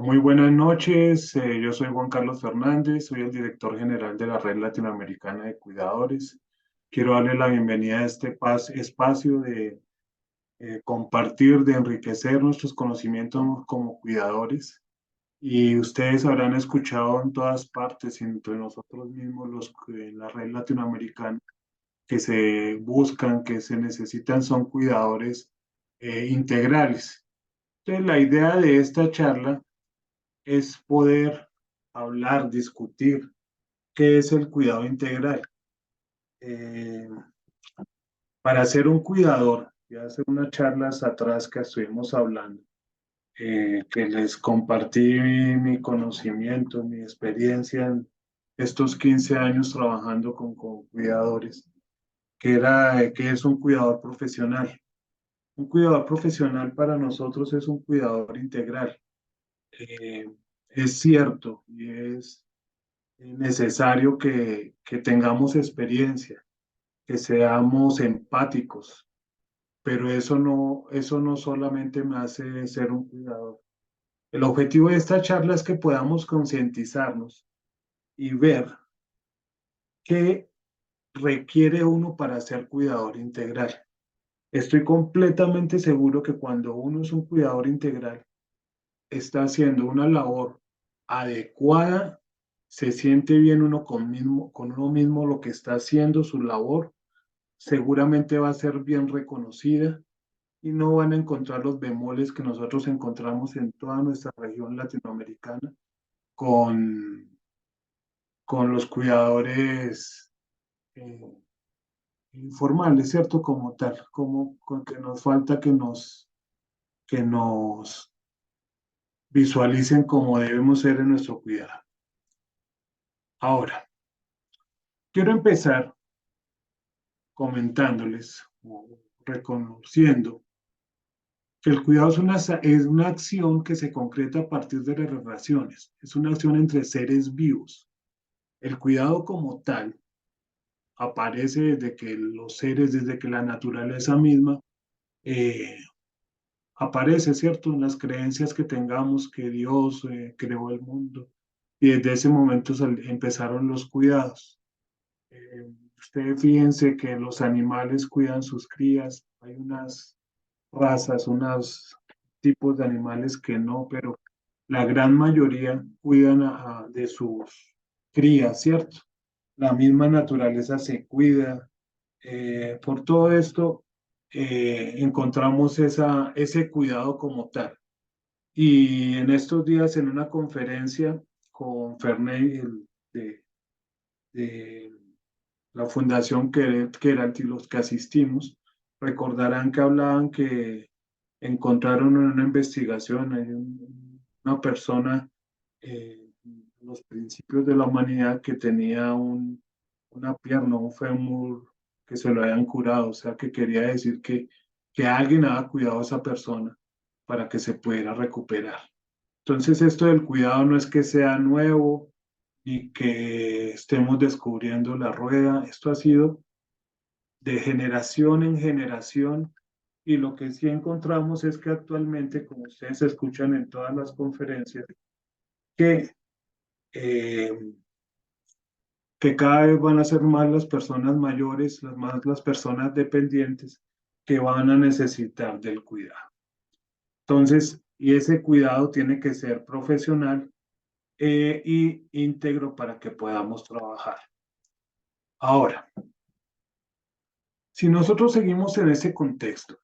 Muy buenas noches, yo soy Juan Carlos Fernández, soy el director general de la Red Latinoamericana de Cuidadores. Quiero darle la bienvenida a este espacio de compartir, de enriquecer nuestros conocimientos como cuidadores. Y ustedes habrán escuchado en todas partes, entre nosotros mismos, en la Red Latinoamericana, que se buscan, que se necesitan, son cuidadores integrales. Entonces, la idea de esta charla es poder hablar, discutir qué es el cuidado integral. Eh, para ser un cuidador, ya hace unas charlas atrás que estuvimos hablando, que les compartí mi conocimiento, mi experiencia en estos 15 años trabajando con cuidadores, que es un cuidador profesional. Un cuidador profesional para nosotros es un cuidador integral. Eh, es cierto y es necesario que tengamos experiencia, que seamos empáticos, pero eso no solamente me hace ser un cuidador. El objetivo de esta charla es que podamos concientizarnos y ver qué requiere uno para ser cuidador integral. Estoy completamente seguro que cuando uno es un cuidador integral, está haciendo una labor adecuada, se siente bien uno con uno mismo lo que está haciendo, su labor, seguramente va a ser bien reconocida y no van a encontrar los bemoles que nosotros encontramos en toda nuestra región latinoamericana con, con los cuidadores eh, informales, ¿cierto? Como tal, como con que nos falta que nos visualicen como debemos ser en nuestro cuidado. Ahora, quiero empezar comentándoles o reconociendo que el cuidado es una acción que se concreta a partir de las relaciones, es una acción entre seres vivos. El cuidado como tal aparece desde que los seres, desde que la naturaleza misma eh, aparece, ¿cierto? En las creencias que tengamos que Dios creó el mundo y desde ese momento empezaron los cuidados. Ustedes fíjense que los animales cuidan sus crías, hay unas razas, unos tipos de animales que no, pero la gran mayoría cuidan de sus crías, ¿cierto? La misma naturaleza se cuida. Por todo esto, encontramos ese cuidado como tal. Y en estos días, en una conferencia con Ferney, de la fundación Keralt y los que asistimos, recordarán que hablaban que encontraron en una investigación, una persona, los principios de la humanidad que tenía una pierna, un fémur que se lo habían curado, o sea que quería decir que alguien había cuidado a esa persona para que se pudiera recuperar. Entonces esto del cuidado no es que sea nuevo ni que estemos descubriendo la rueda, esto ha sido de generación en generación y lo que sí encontramos es que actualmente, como ustedes escuchan en todas las conferencias, que, eh, que cada vez van a ser más las personas mayores, más las personas dependientes que van a necesitar del cuidado. Entonces, y ese cuidado tiene que ser profesional y íntegro para que podamos trabajar. Ahora, si nosotros seguimos en ese contexto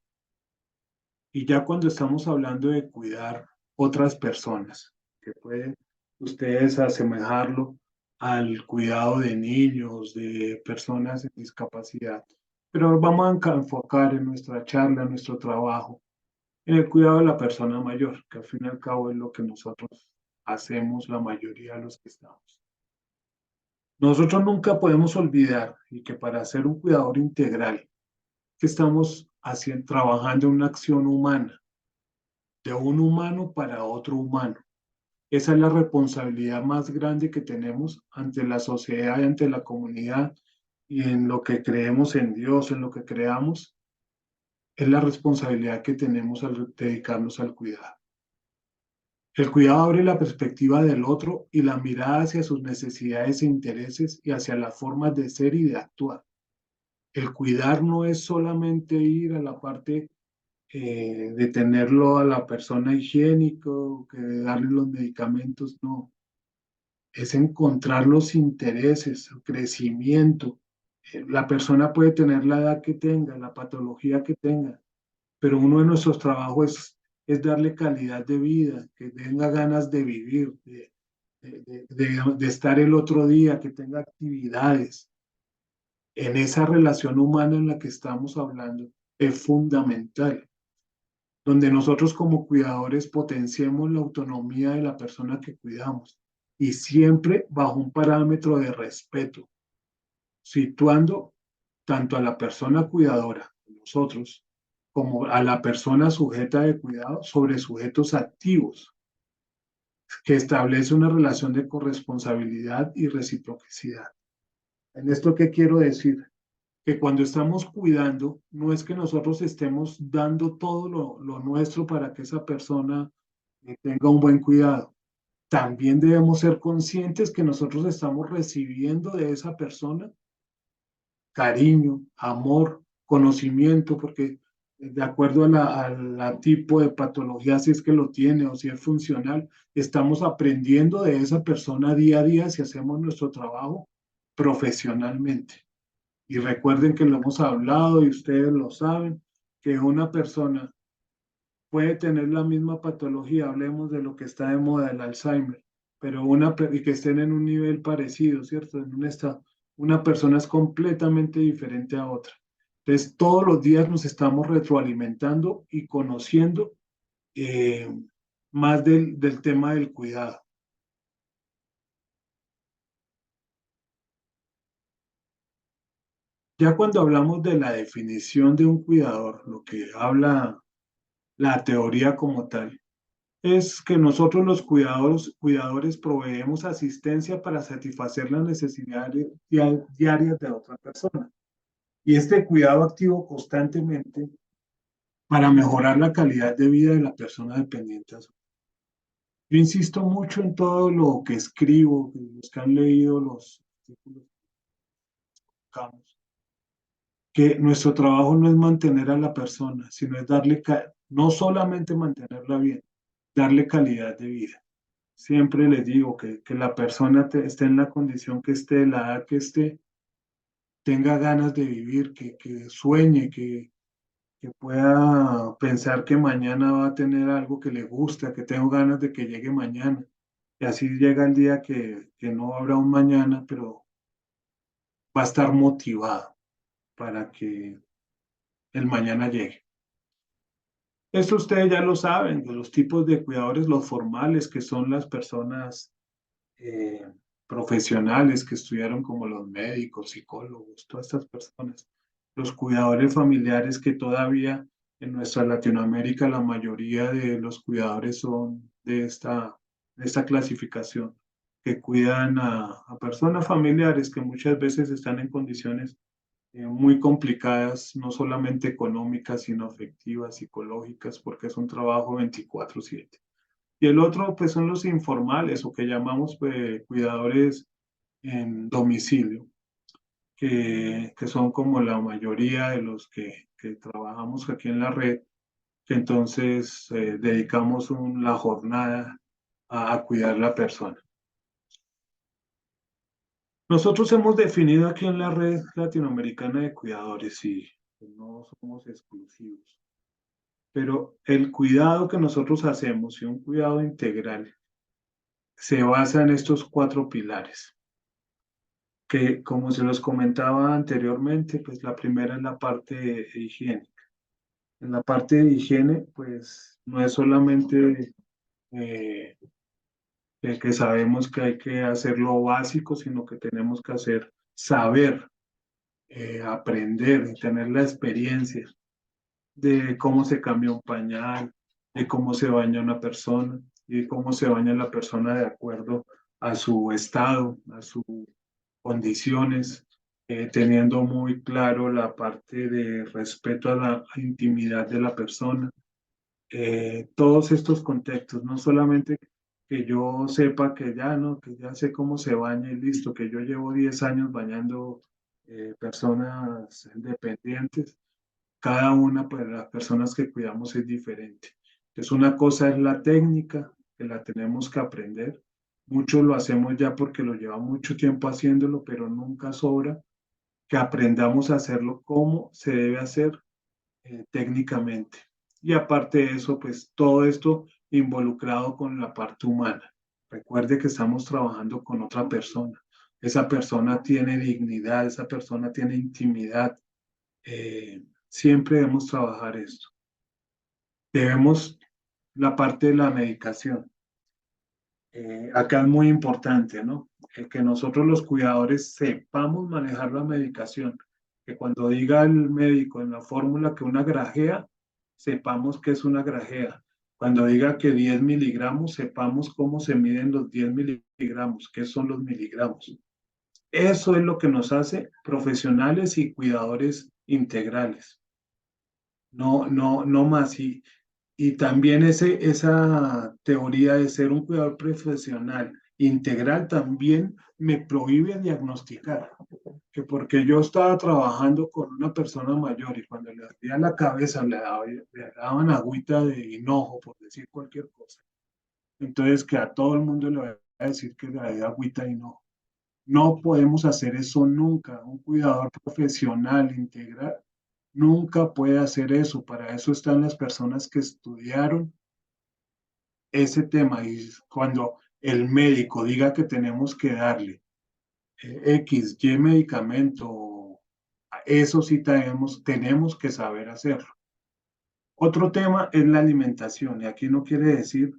y ya cuando estamos hablando de cuidar otras personas, que pueden ustedes asemejarlo al cuidado de niños, de personas en discapacidad, pero vamos a enfocar en nuestra charla, en nuestro trabajo, en el cuidado de la persona mayor, que al fin y al cabo es lo que nosotros hacemos la mayoría de los que estamos. Nosotros nunca podemos olvidar y que para ser un cuidador integral, que estamos haciendo, trabajando en una acción humana, de un humano para otro humano. Esa es la responsabilidad más grande que tenemos ante la sociedad y ante la comunidad y en lo que creemos en Dios, en lo que creamos, es la responsabilidad que tenemos al dedicarnos al cuidado. El cuidado abre la perspectiva del otro y la mirada hacia sus necesidades e intereses y hacia las formas de ser y de actuar. El cuidar no es solamente ir a la parte de tenerlo a la persona higiénico, que de darle los medicamentos, no. Es encontrar los intereses, el crecimiento. La persona puede tener la edad que tenga, la patología que tenga, pero uno de nuestros trabajos es darle calidad de vida, que tenga ganas de vivir, de estar el otro día, que tenga actividades. En esa relación humana en la que estamos hablando es fundamental, donde nosotros como cuidadores potenciemos la autonomía de la persona que cuidamos y siempre bajo un parámetro de respeto, situando tanto a la persona cuidadora, nosotros, como a la persona sujeta de cuidado sobre sujetos activos, que establece una relación de corresponsabilidad y reciprocidad. ¿En esto qué quiero decir? Que cuando estamos cuidando, no es que nosotros estemos dando todo lo nuestro para que esa persona tenga un buen cuidado. También debemos ser conscientes que nosotros estamos recibiendo de esa persona cariño, amor, conocimiento, porque de acuerdo a la tipo de patología, si es que lo tiene o si es funcional, estamos aprendiendo de esa persona día a día si hacemos nuestro trabajo profesionalmente. Y recuerden que lo hemos hablado y ustedes lo saben, que una persona puede tener la misma patología, hablemos de lo que está de moda, el Alzheimer, pero y que estén en un nivel parecido, ¿cierto? En un estado. Una persona es completamente diferente a otra. Entonces, todos los días nos estamos retroalimentando y conociendo eh, más del tema del cuidado. Ya cuando hablamos de la definición de un cuidador, lo que habla la teoría como tal, es que nosotros los cuidadores proveemos asistencia para satisfacer las necesidades diarias de otra persona. Y este cuidado activo constantemente para mejorar la calidad de vida de la persona dependiente. Yo insisto mucho en todo lo que escribo, los que han leído los artículos, que nuestro trabajo no es mantener a la persona, sino es no solamente mantenerla bien, darle calidad de vida. Siempre les digo que la persona esté en la condición que esté, la edad que esté, tenga ganas de vivir, que sueñe, que pueda pensar que mañana va a tener algo que le gusta, que tengo ganas de que llegue mañana. Y así llega el día que no habrá un mañana, pero va a estar motivado para que el mañana llegue. Esto ustedes ya lo saben, de los tipos de cuidadores, los formales, que son las personas eh, profesionales que estudiaron como los médicos, psicólogos, todas estas personas, los cuidadores familiares que todavía en nuestra Latinoamérica la mayoría de los cuidadores son de esta clasificación, que cuidan a personas familiares que muchas veces están en condiciones muy complicadas, no solamente económicas, sino afectivas, psicológicas, porque es un trabajo 24/7. Y el otro, pues, son los informales o que llamamos pues, cuidadores en domicilio, que son como la mayoría de los que trabajamos aquí en la red, que entonces dedicamos la jornada a cuidar la persona. Nosotros hemos definido aquí en la red latinoamericana de cuidadores y no somos exclusivos, pero el cuidado que nosotros hacemos y un cuidado integral se basa en estos cuatro pilares que como se los comentaba anteriormente, pues la primera es la parte de higiene. En la parte de higiene, pues no es solamente eh, el que sabemos que hay que hacer lo básico, sino que tenemos que saber, aprender y tener la experiencia de cómo se cambia un pañal, de cómo se baña una persona y de cómo se baña la persona de acuerdo a su estado, a sus condiciones, teniendo muy claro la parte de respeto a la intimidad de la persona, todos estos contextos, no solamente que yo sepa que ya no, que ya sé cómo se baña y listo, que yo llevo 10 años bañando personas dependientes, cada una, pues las personas que cuidamos es diferente. Entonces, una cosa es la técnica, que la tenemos que aprender. Muchos lo hacemos ya porque lo lleva mucho tiempo haciéndolo, pero nunca sobra que aprendamos a hacerlo como se debe hacer técnicamente. Y aparte de eso, pues todo esto involucrado con la parte humana. Recuerde que estamos trabajando con otra persona. Esa persona tiene dignidad, esa persona tiene intimidad. Siempre debemos trabajar esto. Debemos la parte de la medicación. Acá es muy importante, ¿no? Que nosotros los cuidadores sepamos manejar la medicación. Que cuando diga el médico en la fórmula que una grajea, sepamos que es una grajea. Cuando diga que 10 miligramos, sepamos cómo se miden los 10 miligramos, qué son los miligramos. Eso es lo que nos hace profesionales y cuidadores integrales. No, no, no más. Y también esa teoría de ser un cuidador profesional integral también me prohíbe diagnosticar, que porque yo estaba trabajando con una persona mayor y cuando le dolía la cabeza le daban agüita de hinojo, por decir cualquier cosa. Entonces que a todo el mundo le voy a decir que le da agüita de hinojo. No podemos hacer eso nunca. Un cuidador profesional integral nunca puede hacer eso. Para eso están las personas que estudiaron ese tema. Y cuando el médico diga que tenemos que darle X, Y medicamento, eso sí tenemos que saber hacerlo. Otro tema es la alimentación. Y aquí no quiere decir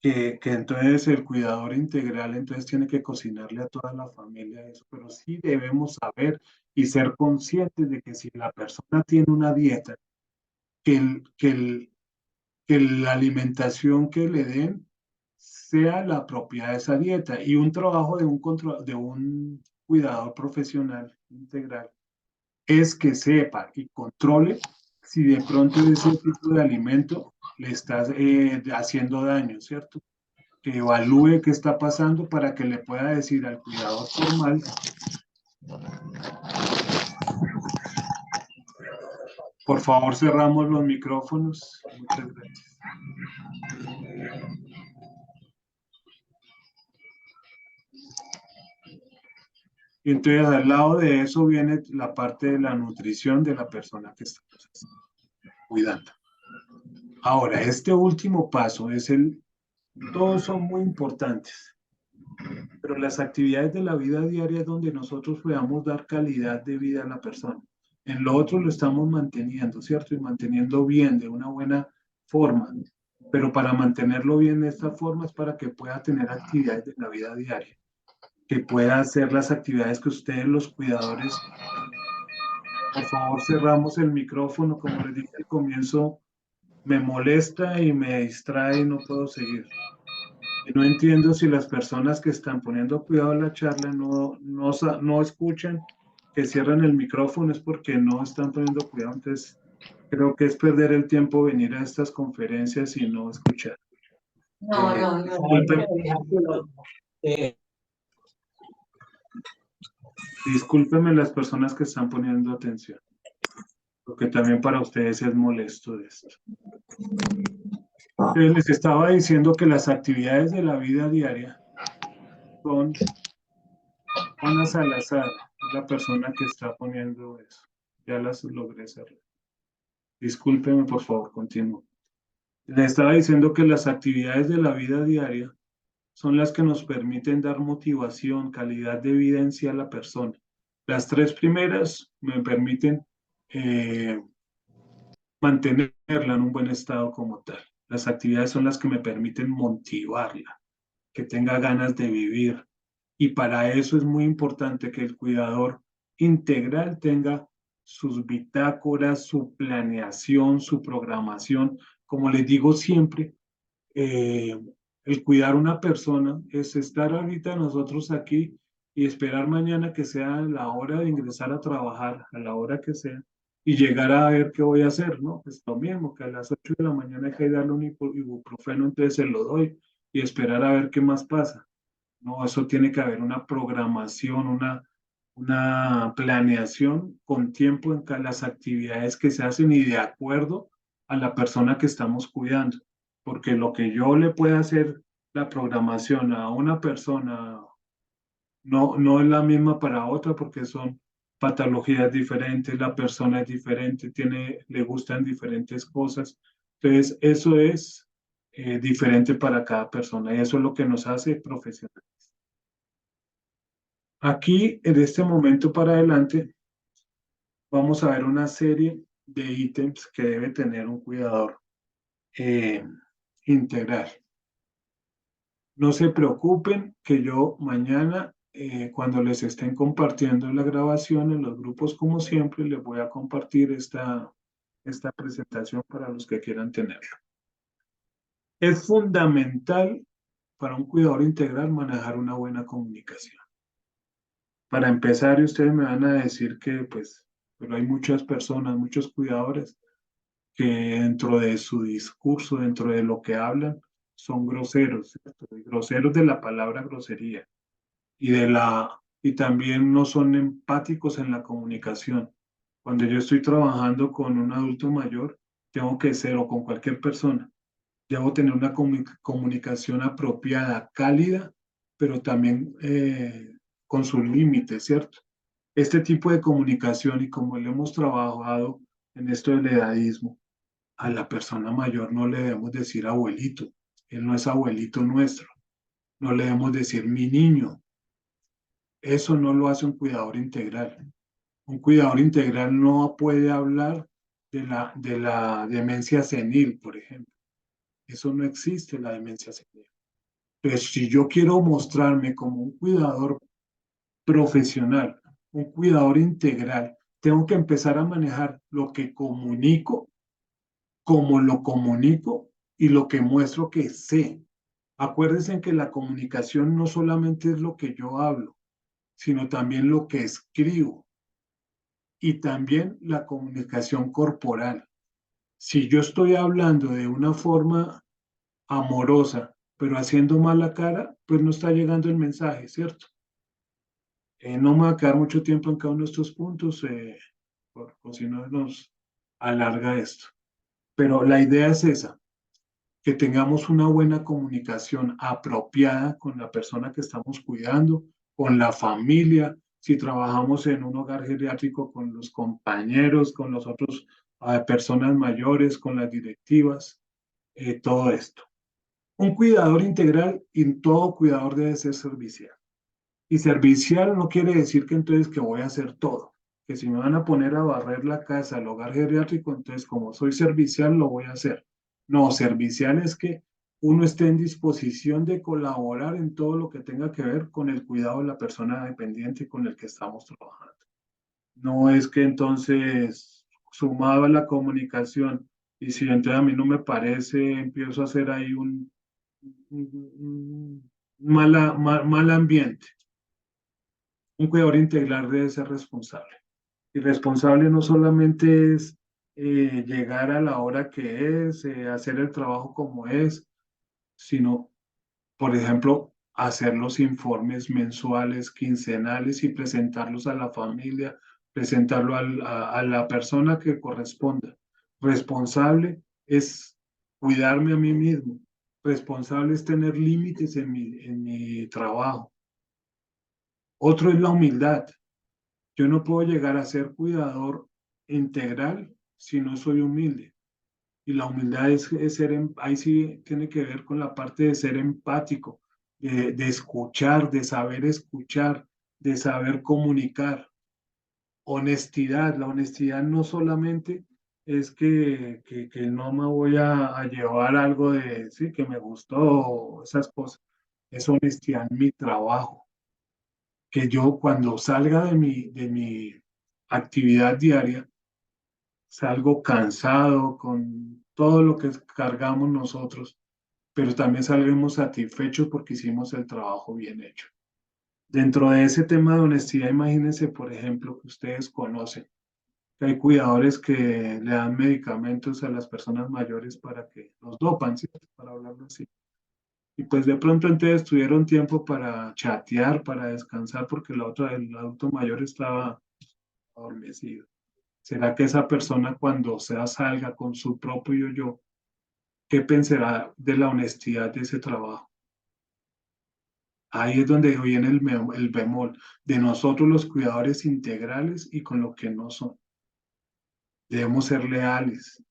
que entonces el cuidador integral entonces tiene que cocinarle a toda la familia eso, pero sí debemos saber y ser conscientes de que si la persona tiene una dieta, que la alimentación que le den sea la propia de esa dieta y un trabajo de un cuidador profesional integral es que sepa y controle si de pronto ese tipo de alimento le está haciendo daño, ¿cierto? Que evalúe qué está pasando para que le pueda decir al cuidador formal, por favor cerramos los micrófonos. Muchas gracias. Y entonces al lado de eso viene la parte de la nutrición de la persona que estamos cuidando. Ahora, este último paso es todos son muy importantes, pero las actividades de la vida diaria es donde nosotros podamos dar calidad de vida a la persona. En lo otro lo estamos manteniendo, ¿cierto? Y manteniendo bien, de una buena forma. Pero para mantenerlo bien de esta forma es para que pueda tener actividades de la vida diaria, que pueda hacer las actividades que ustedes, los cuidadores, por favor, cerramos el micrófono, como les dije al comienzo, me molesta y me distrae y no puedo seguir. Y no entiendo si las personas que están poniendo cuidado a la charla no escuchan, que cierran el micrófono, es porque no están poniendo cuidado. Entonces, creo que es perder el tiempo venir a estas conferencias y no escuchar. No, no, no. Disculpen, discúlpenme las personas que están poniendo atención, porque también para ustedes es molesto esto. Entonces, les estaba diciendo que las actividades de la vida diaria son Juana Salazar, es la persona que está poniendo eso. Ya las logré cerrar. Discúlpeme, por favor, continúo. Le estaba diciendo que las actividades de la vida diaria son las que nos permiten dar motivación, calidad de vida en sí a la persona. Las tres primeras me permiten eh, mantenerla en un buen estado como tal. Las actividades son las que me permiten motivarla, que tenga ganas de vivir. Y para eso es muy importante que el cuidador integral tenga sus bitácoras, su planeación, su programación. Como les digo siempre, eh, el cuidar una persona es estar ahorita nosotros aquí y esperar mañana que sea la hora de ingresar a trabajar, a la hora que sea, y llegar a ver qué voy a hacer, ¿no? Pues lo mismo, que a las 8 de la mañana hay que darle un ibuprofeno, entonces se lo doy y esperar a ver qué más pasa. No, eso tiene que haber una programación, una planeación con tiempo en las actividades que se hacen y de acuerdo a la persona que estamos cuidando. Porque lo que yo le pueda hacer la programación a una persona no es la misma para otra porque son patologías diferentes, la persona es diferente, le gustan diferentes cosas. Entonces, eso es diferente para cada persona y eso es lo que nos hace profesionales. Aquí, en este momento para adelante, vamos a ver una serie de ítems que debe tener un cuidador eh, integral. No se preocupen que yo mañana, cuando les estén compartiendo la grabación en los grupos, como siempre, les voy a compartir esta presentación para los que quieran tenerla. Es fundamental para un cuidador integral manejar una buena comunicación. Para empezar, y ustedes me van a decir que, pues, pero hay muchas personas, muchos cuidadores que dentro de su discurso, dentro de lo que hablan, son groseros, ¿cierto? Y groseros de la palabra grosería y también no son empáticos en la comunicación. Cuando yo estoy trabajando con un adulto mayor, tengo que ser, o con cualquier persona, debo tener una comunicación apropiada, cálida, pero también con sus límites, ¿cierto? Este tipo de comunicación y como le hemos trabajado en esto del edadismo, a la persona mayor no le debemos decir abuelito, él no es abuelito nuestro, no le debemos decir mi niño, eso no lo hace un cuidador integral. Un cuidador integral no puede hablar de la demencia senil, por ejemplo. Eso no existe, la demencia senil. Entonces, si yo quiero mostrarme como un cuidador profesional, un cuidador integral, tengo que empezar a manejar lo que comunico, cómo lo comunico y lo que muestro que sé. Acuérdense que la comunicación no solamente es lo que yo hablo, sino también lo que escribo y también la comunicación corporal. Si yo estoy hablando de una forma amorosa, pero haciendo mala cara, pues no está llegando el mensaje, ¿cierto? No me va a quedar mucho tiempo en cada uno de estos puntos, por si no nos alarga esto. Pero la idea es esa, que tengamos una buena comunicación apropiada con la persona que estamos cuidando, con la familia, si trabajamos en un hogar geriátrico, con los compañeros, con los otros personas mayores, con las directivas, todo esto. Un cuidador integral y todo cuidador debe ser servicial. Y servicial no quiere decir que entonces que voy a hacer todo, que si me van a poner a barrer la casa, el hogar geriátrico, entonces como soy servicial lo voy a hacer. No, servicial es que uno esté en disposición de colaborar en todo lo que tenga que ver con el cuidado de la persona dependiente con el que estamos trabajando. No es que entonces, sumado a la comunicación, y si entonces a mí no me parece, empiezo a hacer ahí un mal ambiente. Un cuidador integral debe ser responsable. Y responsable no solamente es llegar a la hora que es, hacer el trabajo como es, sino, por ejemplo, hacer los informes mensuales, quincenales y presentarlos a la familia, presentarlo a la persona que corresponda. Responsable es cuidarme a mí mismo. Responsable es tener límites en mi trabajo. Otro es la humildad. Yo no puedo llegar a ser cuidador integral si no soy humilde. Y la humildad es ser, ahí sí tiene que ver con la parte de ser empático, de escuchar, de saber escuchar, de saber comunicar. Honestidad, la honestidad no solamente es que no me voy a llevar algo de, sí, que me gustó, esas cosas. Es honestidad en mi trabajo que yo cuando salga de mi actividad diaria, salgo cansado con todo lo que cargamos nosotros, pero también salimos satisfechos porque hicimos el trabajo bien hecho. Dentro de ese tema de honestidad, imagínense, por ejemplo, que ustedes conocen. que hay cuidadores que le dan medicamentos a las personas mayores para que los dopan, ¿cierto? Para hablarlo así. Y pues de pronto entonces tuvieron tiempo para chatear, para descansar, porque el adulto mayor estaba adormecido. ¿Será que esa persona cuando sea salga con su propio yo, qué pensará de la honestidad de ese trabajo? Ahí es donde viene el bemol de nosotros los cuidadores integrales y con lo que no son. Debemos ser leales.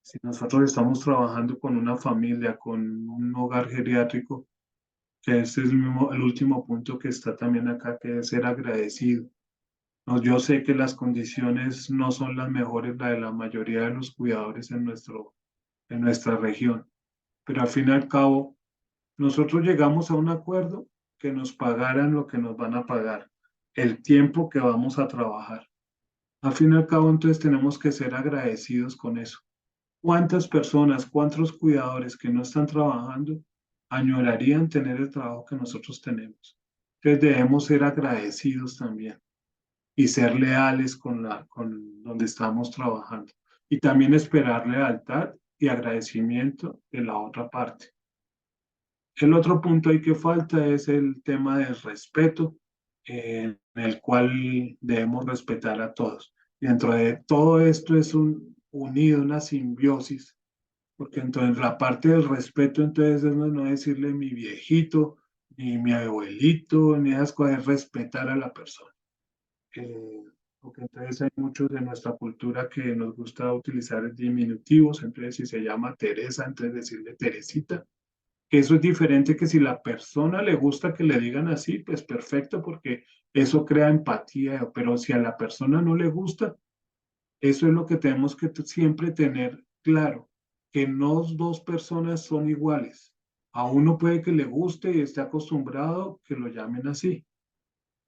Si nosotros estamos trabajando con una familia, con un hogar geriátrico, que este es el último punto que está también acá, que es ser agradecido. No, yo sé que las condiciones no son las mejores, la de la mayoría de los cuidadores en nuestra región, pero al fin y al cabo, nosotros llegamos a un acuerdo que nos pagaran lo que nos van a pagar, el tiempo que vamos a trabajar. Al fin y al cabo, entonces tenemos que ser agradecidos con eso. ¿Cuántas personas, cuántos cuidadores que no están trabajando añorarían tener el trabajo que nosotros tenemos? Entonces debemos ser agradecidos también y ser leales con donde estamos trabajando. Y también esperar lealtad y agradecimiento de la otra parte. El otro punto ahí que falta es el tema del respeto, en el cual debemos respetar a todos. Dentro de todo esto es un unido, una simbiosis, porque entonces la parte del respeto entonces es no decirle mi viejito, ni mi abuelito, ni esas cosas, es respetar a la persona. Eh, Porque entonces hay muchos de nuestra cultura que nos gusta utilizar diminutivos, entonces si se llama Teresa, entonces decirle Teresita, que eso es diferente que si la persona le gusta que le digan así, pues perfecto, porque eso crea empatía, pero si a la persona no le gusta, eso es lo que tenemos que siempre tener claro, que no dos personas son iguales. A uno puede que le guste y esté acostumbrado que lo llamen así,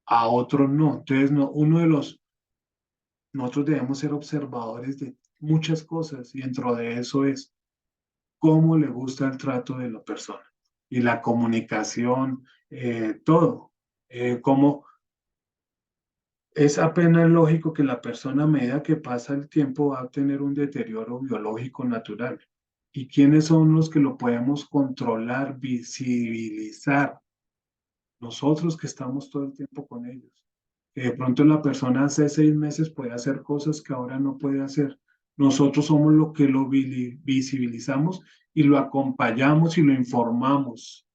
a otro no. Entonces, no, nosotros debemos ser observadores de muchas cosas y dentro de eso es cómo le gusta el trato de la persona y la comunicación, todo. Cómo es apenas lógico que la persona a medida que pasa el tiempo va a tener un deterioro biológico natural. ¿Y quiénes son los que lo podemos controlar, visibilizar? Nosotros que estamos todo el tiempo con ellos. Que de pronto la persona hace 6 meses puede hacer cosas que ahora no puede hacer. Nosotros somos los que lo visibilizamos y lo acompañamos y lo informamos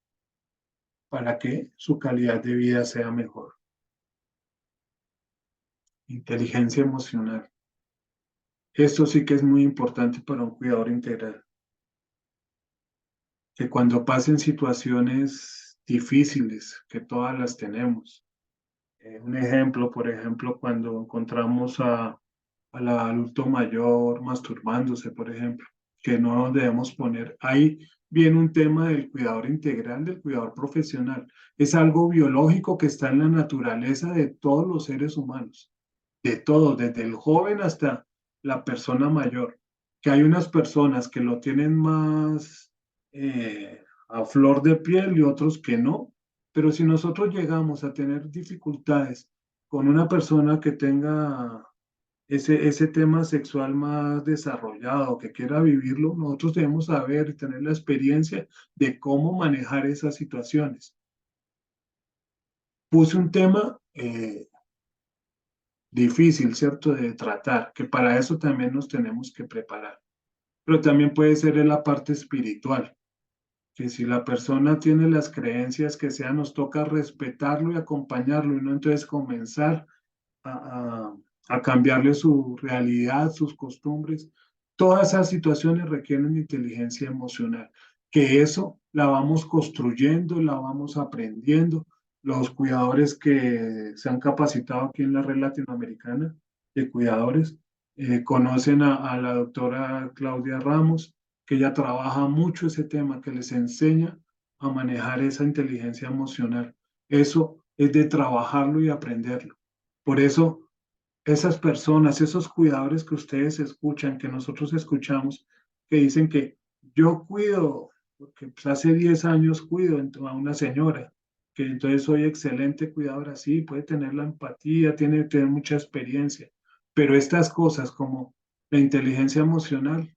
para que su calidad de vida sea mejor. Inteligencia emocional. Esto sí que es muy importante para un cuidador integral, que cuando pasen situaciones difíciles, que todas las tenemos. Un ejemplo, por ejemplo, cuando encontramos al adulto mayor masturbándose, por ejemplo, que no nos debemos poner. Ahí viene un tema del cuidador integral, del cuidador profesional. Es algo biológico que está en la naturaleza de todos los seres humanos, de todos, desde el joven hasta la persona mayor, que hay unas personas que lo tienen más a flor de piel y otros que no, pero si nosotros llegamos a tener dificultades con una persona que tenga ese tema sexual más desarrollado, que quiera vivirlo, nosotros debemos saber y tener la experiencia de cómo manejar esas situaciones. Puse un tema difícil, ¿cierto?, de tratar, que para eso también nos tenemos que preparar. Pero también puede ser en la parte espiritual, que si la persona tiene las creencias que sea, nos toca respetarlo y acompañarlo y no entonces comenzar a, a cambiarle su realidad, sus costumbres. Todas esas situaciones requieren inteligencia emocional, que eso la vamos construyendo, la vamos aprendiendo. Los cuidadores que se han capacitado aquí en la red latinoamericana de cuidadores conocen a la doctora Claudia Ramos, que ella trabaja mucho ese tema, que les enseña a manejar esa inteligencia emocional. Eso es de trabajarlo y aprenderlo. Por eso, esas personas, esos cuidadores que ustedes escuchan, que nosotros escuchamos, que dicen que yo cuido, porque pues, hace 10 años cuido a una señora, que entonces soy excelente cuidadora, sí, puede tener la empatía, tiene mucha experiencia, Pero estas cosas como la inteligencia emocional,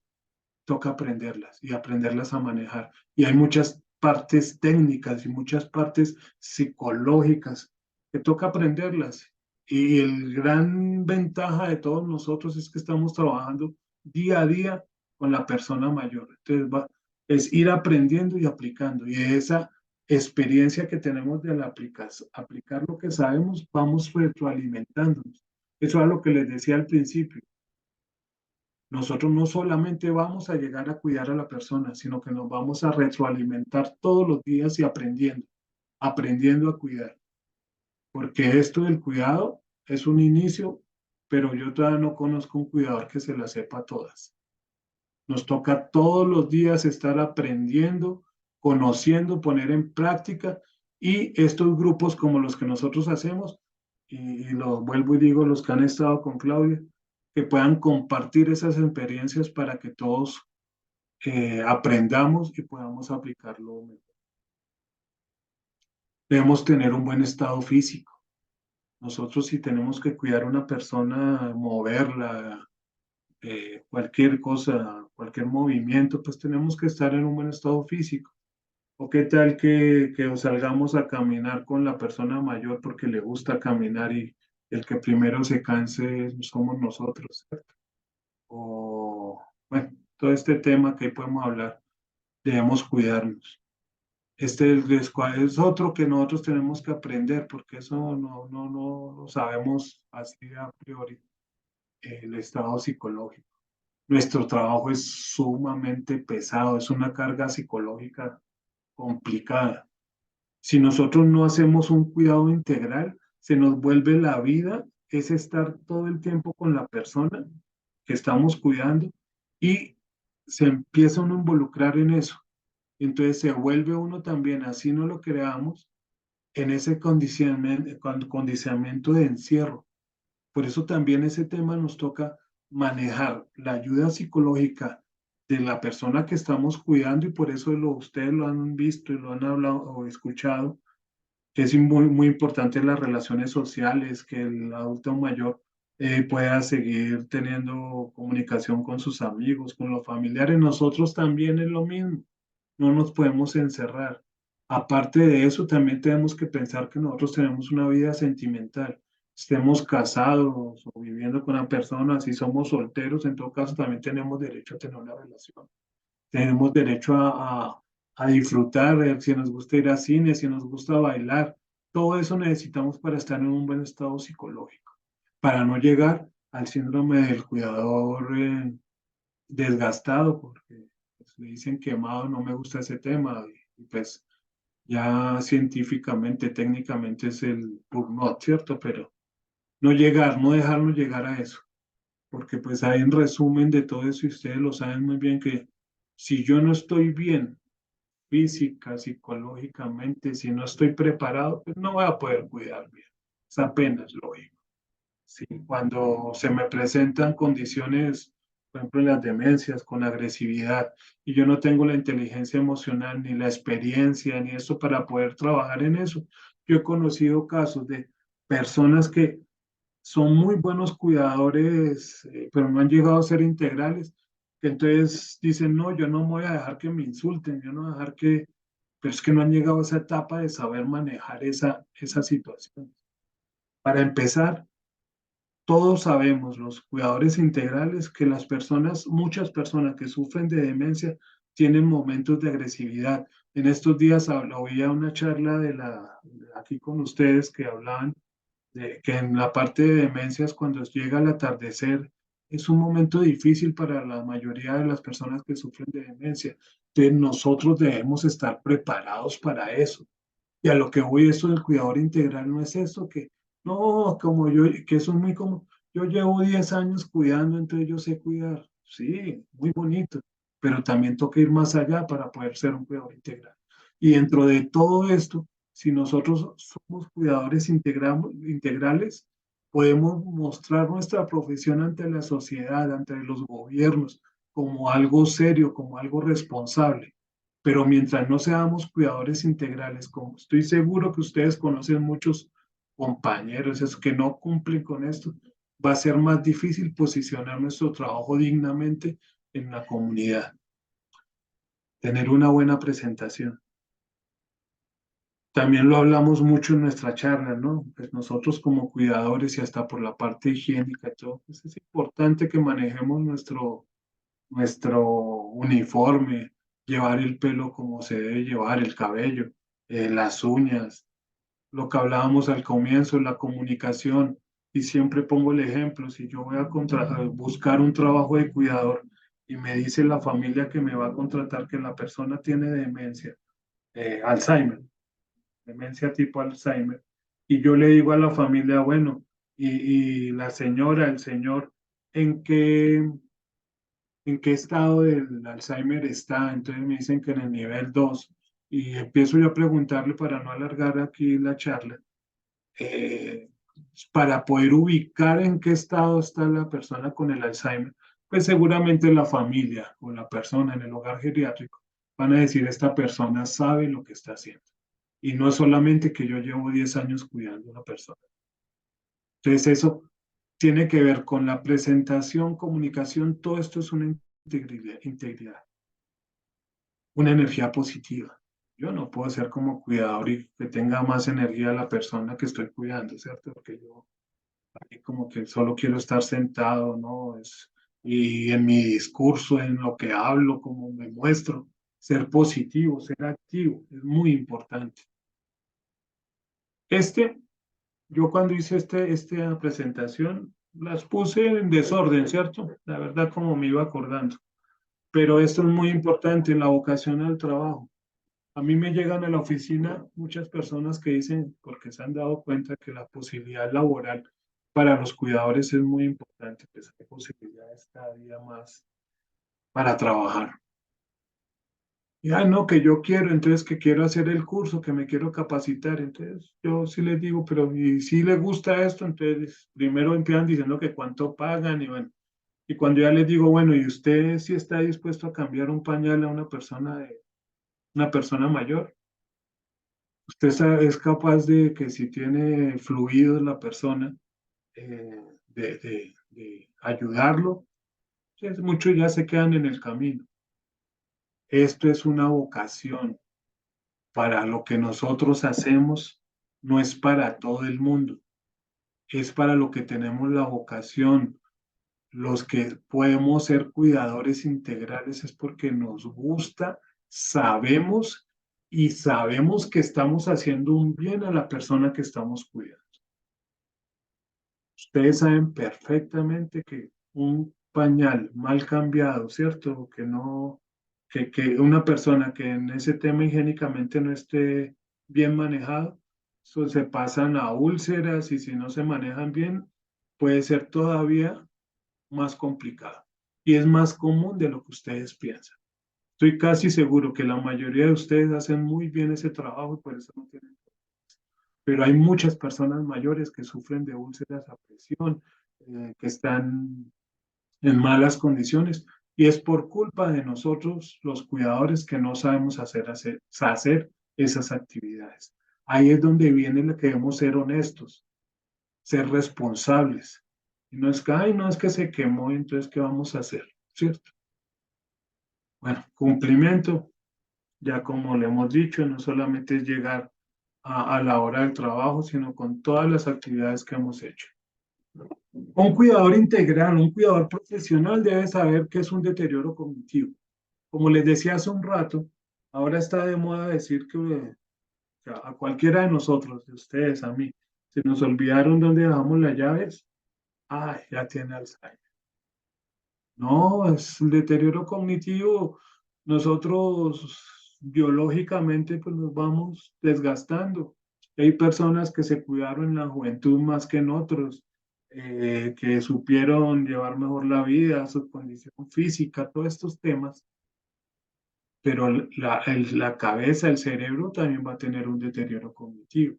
toca aprenderlas y aprenderlas a manejar. Y hay muchas partes técnicas y muchas partes psicológicas que toca aprenderlas. Y el gran ventaja de todos nosotros es que estamos trabajando día a día con la persona mayor. Entonces es ir aprendiendo y aplicando. Y esa experiencia que tenemos de la aplicar lo que sabemos, vamos retroalimentándonos. Eso es lo que les decía al principio. Nosotros no solamente vamos a llegar a cuidar a la persona, sino que nos vamos a retroalimentar todos los días y aprendiendo, aprendiendo a cuidar. Porque esto del cuidado es un inicio, pero yo todavía no conozco un cuidador que se las sepa todas. Nos toca todos los días estar aprendiendo, conociendo, poner en práctica y estos grupos como los que nosotros hacemos, y lo vuelvo y digo, los que han estado con Claudia, que puedan compartir esas experiencias para que todos aprendamos y podamos aplicarlo mejor. Debemos tener un buen estado físico. Nosotros si tenemos que cuidar a una persona, moverla, cualquier cosa, cualquier movimiento, pues tenemos que estar en un buen estado físico. ¿O qué tal que salgamos a caminar con la persona mayor porque le gusta caminar y el que primero se canse somos nosotros, ¿cierto? O, bueno, todo este tema que podemos hablar, debemos cuidarnos. Es otro que nosotros tenemos que aprender porque eso no lo sabemos así a priori, el estado psicológico. Nuestro trabajo es sumamente pesado, es una carga psicológica complicada. Si nosotros no hacemos un cuidado integral, se nos vuelve la vida, es estar todo el tiempo con la persona que estamos cuidando y se empieza uno a involucrar en eso. Entonces se vuelve uno también, así no lo creamos, en ese condicionamiento de encierro. Por eso también ese tema nos toca manejar la ayuda psicológica de la persona que estamos cuidando y por eso ustedes lo han visto y lo han hablado o escuchado, que es muy importante las relaciones sociales, que el adulto mayor pueda seguir teniendo comunicación con sus amigos, con los familiares. Nosotros también es lo mismo, no nos podemos encerrar. Aparte de eso, también tenemos que pensar que nosotros tenemos una vida sentimental. Estemos casados o viviendo con una persona, si somos solteros, en todo caso también tenemos derecho a tener una relación. Tenemos derecho a disfrutar, si nos gusta ir a cine, si nos gusta bailar. Todo eso necesitamos para estar en un buen estado psicológico, para no llegar al síndrome del cuidador desgastado, porque pues, le dicen quemado, no me gusta ese tema, y pues ya científicamente, técnicamente es el burnout, ¿cierto? Pero no llegar, no dejarnos llegar a eso, porque pues hay en resumen de todo eso, y ustedes lo saben muy bien, que si yo no estoy bien física, psicológicamente, si no estoy preparado, pues no voy a poder cuidar bien. Es apenas lógico. Sí, cuando se me presentan condiciones, por ejemplo, en las demencias, con agresividad, y yo no tengo la inteligencia emocional, ni la experiencia, ni eso para poder trabajar en eso. Yo he conocido casos de personas que son muy buenos cuidadores, pero no han llegado a ser integrales, que entonces dicen, no, yo no me voy a dejar que me insulten, yo no voy a dejar que, pero es que no han llegado a esa etapa de saber manejar esa situación. Para empezar, todos sabemos, los cuidadores integrales, que las personas, muchas personas que sufren de demencia, tienen momentos de agresividad. En estos días oía una charla aquí con ustedes que hablaban de que en la parte de demencias, cuando llega el atardecer, es un momento difícil para la mayoría de las personas que sufren de demencia. Entonces, nosotros debemos estar preparados para eso. Y a lo que voy, esto del cuidador integral no es eso, que no, como yo, que eso es muy como, yo llevo 10 años cuidando, entonces yo sé cuidar. Sí, muy bonito, pero también toca ir más allá para poder ser un cuidador integral. Y dentro de todo esto, si nosotros somos cuidadores integrales, podemos mostrar nuestra profesión ante la sociedad, ante los gobiernos, como algo serio, como algo responsable. Pero mientras no seamos cuidadores integrales, como estoy seguro que ustedes conocen muchos compañeros esos que no cumplen con esto, va a ser más difícil posicionar nuestro trabajo dignamente en la comunidad. Tener una buena presentación. También lo hablamos mucho en nuestra charla, ¿no? Pues nosotros como cuidadores y hasta por la parte higiénica y todo, pues es importante que manejemos nuestro uniforme, llevar el pelo como se debe llevar, el cabello, las uñas, lo que hablábamos al comienzo, la comunicación. Y siempre pongo el ejemplo, si yo voy a buscar un trabajo de cuidador y me dice la familia que me va a contratar que la persona tiene demencia, Alzheimer, demencia tipo Alzheimer, y yo le digo a la familia, bueno, y la señora, el señor, ¿en qué, en qué estado del Alzheimer está? Entonces me dicen que en el nivel 2 y empiezo yo a preguntarle para no alargar aquí la charla, eh, para poder ubicar en qué estado está la persona con el Alzheimer, pues seguramente la familia o la persona en el hogar geriátrico van a decir, esta persona sabe lo que está haciendo. Y no es solamente que yo llevo 10 años cuidando a una persona. Entonces eso tiene que ver con la presentación, comunicación, todo esto es una integridad, una energía positiva. Yo no puedo ser como cuidador y que tenga más energía la persona que estoy cuidando, ¿cierto? Porque yo como que solo quiero estar sentado, ¿no? Y en mi discurso, en lo que hablo, como me muestro, ser positivo, ser activo, es muy importante. Este, yo cuando hice esta presentación, las puse en desorden, ¿cierto? La verdad, como me iba acordando. Pero esto es muy importante en la vocación al trabajo. A mí me llegan a la oficina muchas personas que dicen, porque se han dado cuenta que la posibilidad laboral para los cuidadores es muy importante, pues hay posibilidades cada día más para trabajar. Y, no, que yo quiero, entonces que quiero hacer el curso, que me quiero capacitar. Entonces yo sí les digo, pero y si les gusta esto, entonces primero empiezan diciendo que cuánto pagan y bueno, y cuando ya les digo, bueno, ¿y usted sí está dispuesto a cambiar un pañal a una persona mayor? Es capaz de que si tiene fluidos la persona, de ayudarlo. Entonces, muchos ya se quedan en el camino. Esto es una vocación. Para lo que nosotros hacemos, no es para todo el mundo. Es para lo que tenemos la vocación. Los que podemos ser cuidadores integrales es porque nos gusta, sabemos y sabemos que estamos haciendo un bien a la persona que estamos cuidando. Ustedes saben perfectamente que un pañal mal cambiado, ¿cierto? Que una persona que en ese tema higiénicamente no esté bien manejado, eso se pasan a úlceras y si no se manejan bien, puede ser todavía más complicado. Y es más común de lo que ustedes piensan. Estoy casi seguro que la mayoría de ustedes hacen muy bien ese trabajo y por eso no tienen. Pero hay muchas personas mayores que sufren de úlceras a presión, que están en malas condiciones y es por culpa de nosotros, los cuidadores, que no sabemos hacer esas actividades. Ahí es donde viene lo que debemos ser honestos, ser responsables. Y no es que, ay, no es que se quemó, entonces, ¿qué vamos a hacer? ¿Cierto? Bueno, cumplimiento, ya como le hemos dicho, no solamente es llegar a la hora del trabajo, sino con todas las actividades que hemos hecho. Un cuidador integral, un cuidador profesional debe saber qué es un deterioro cognitivo. Como les decía hace un rato, ahora está de moda decir que a cualquiera de nosotros, de ustedes, a mí, se nos olvidaron dónde dejamos las llaves. Ay, ya tiene Alzheimer. No, es un deterioro cognitivo. Nosotros biológicamente pues nos vamos desgastando. Hay personas que se cuidaron en la juventud más que en otros, que supieron llevar mejor la vida, su condición física, todos estos temas, pero la cabeza, el cerebro también va a tener un deterioro cognitivo,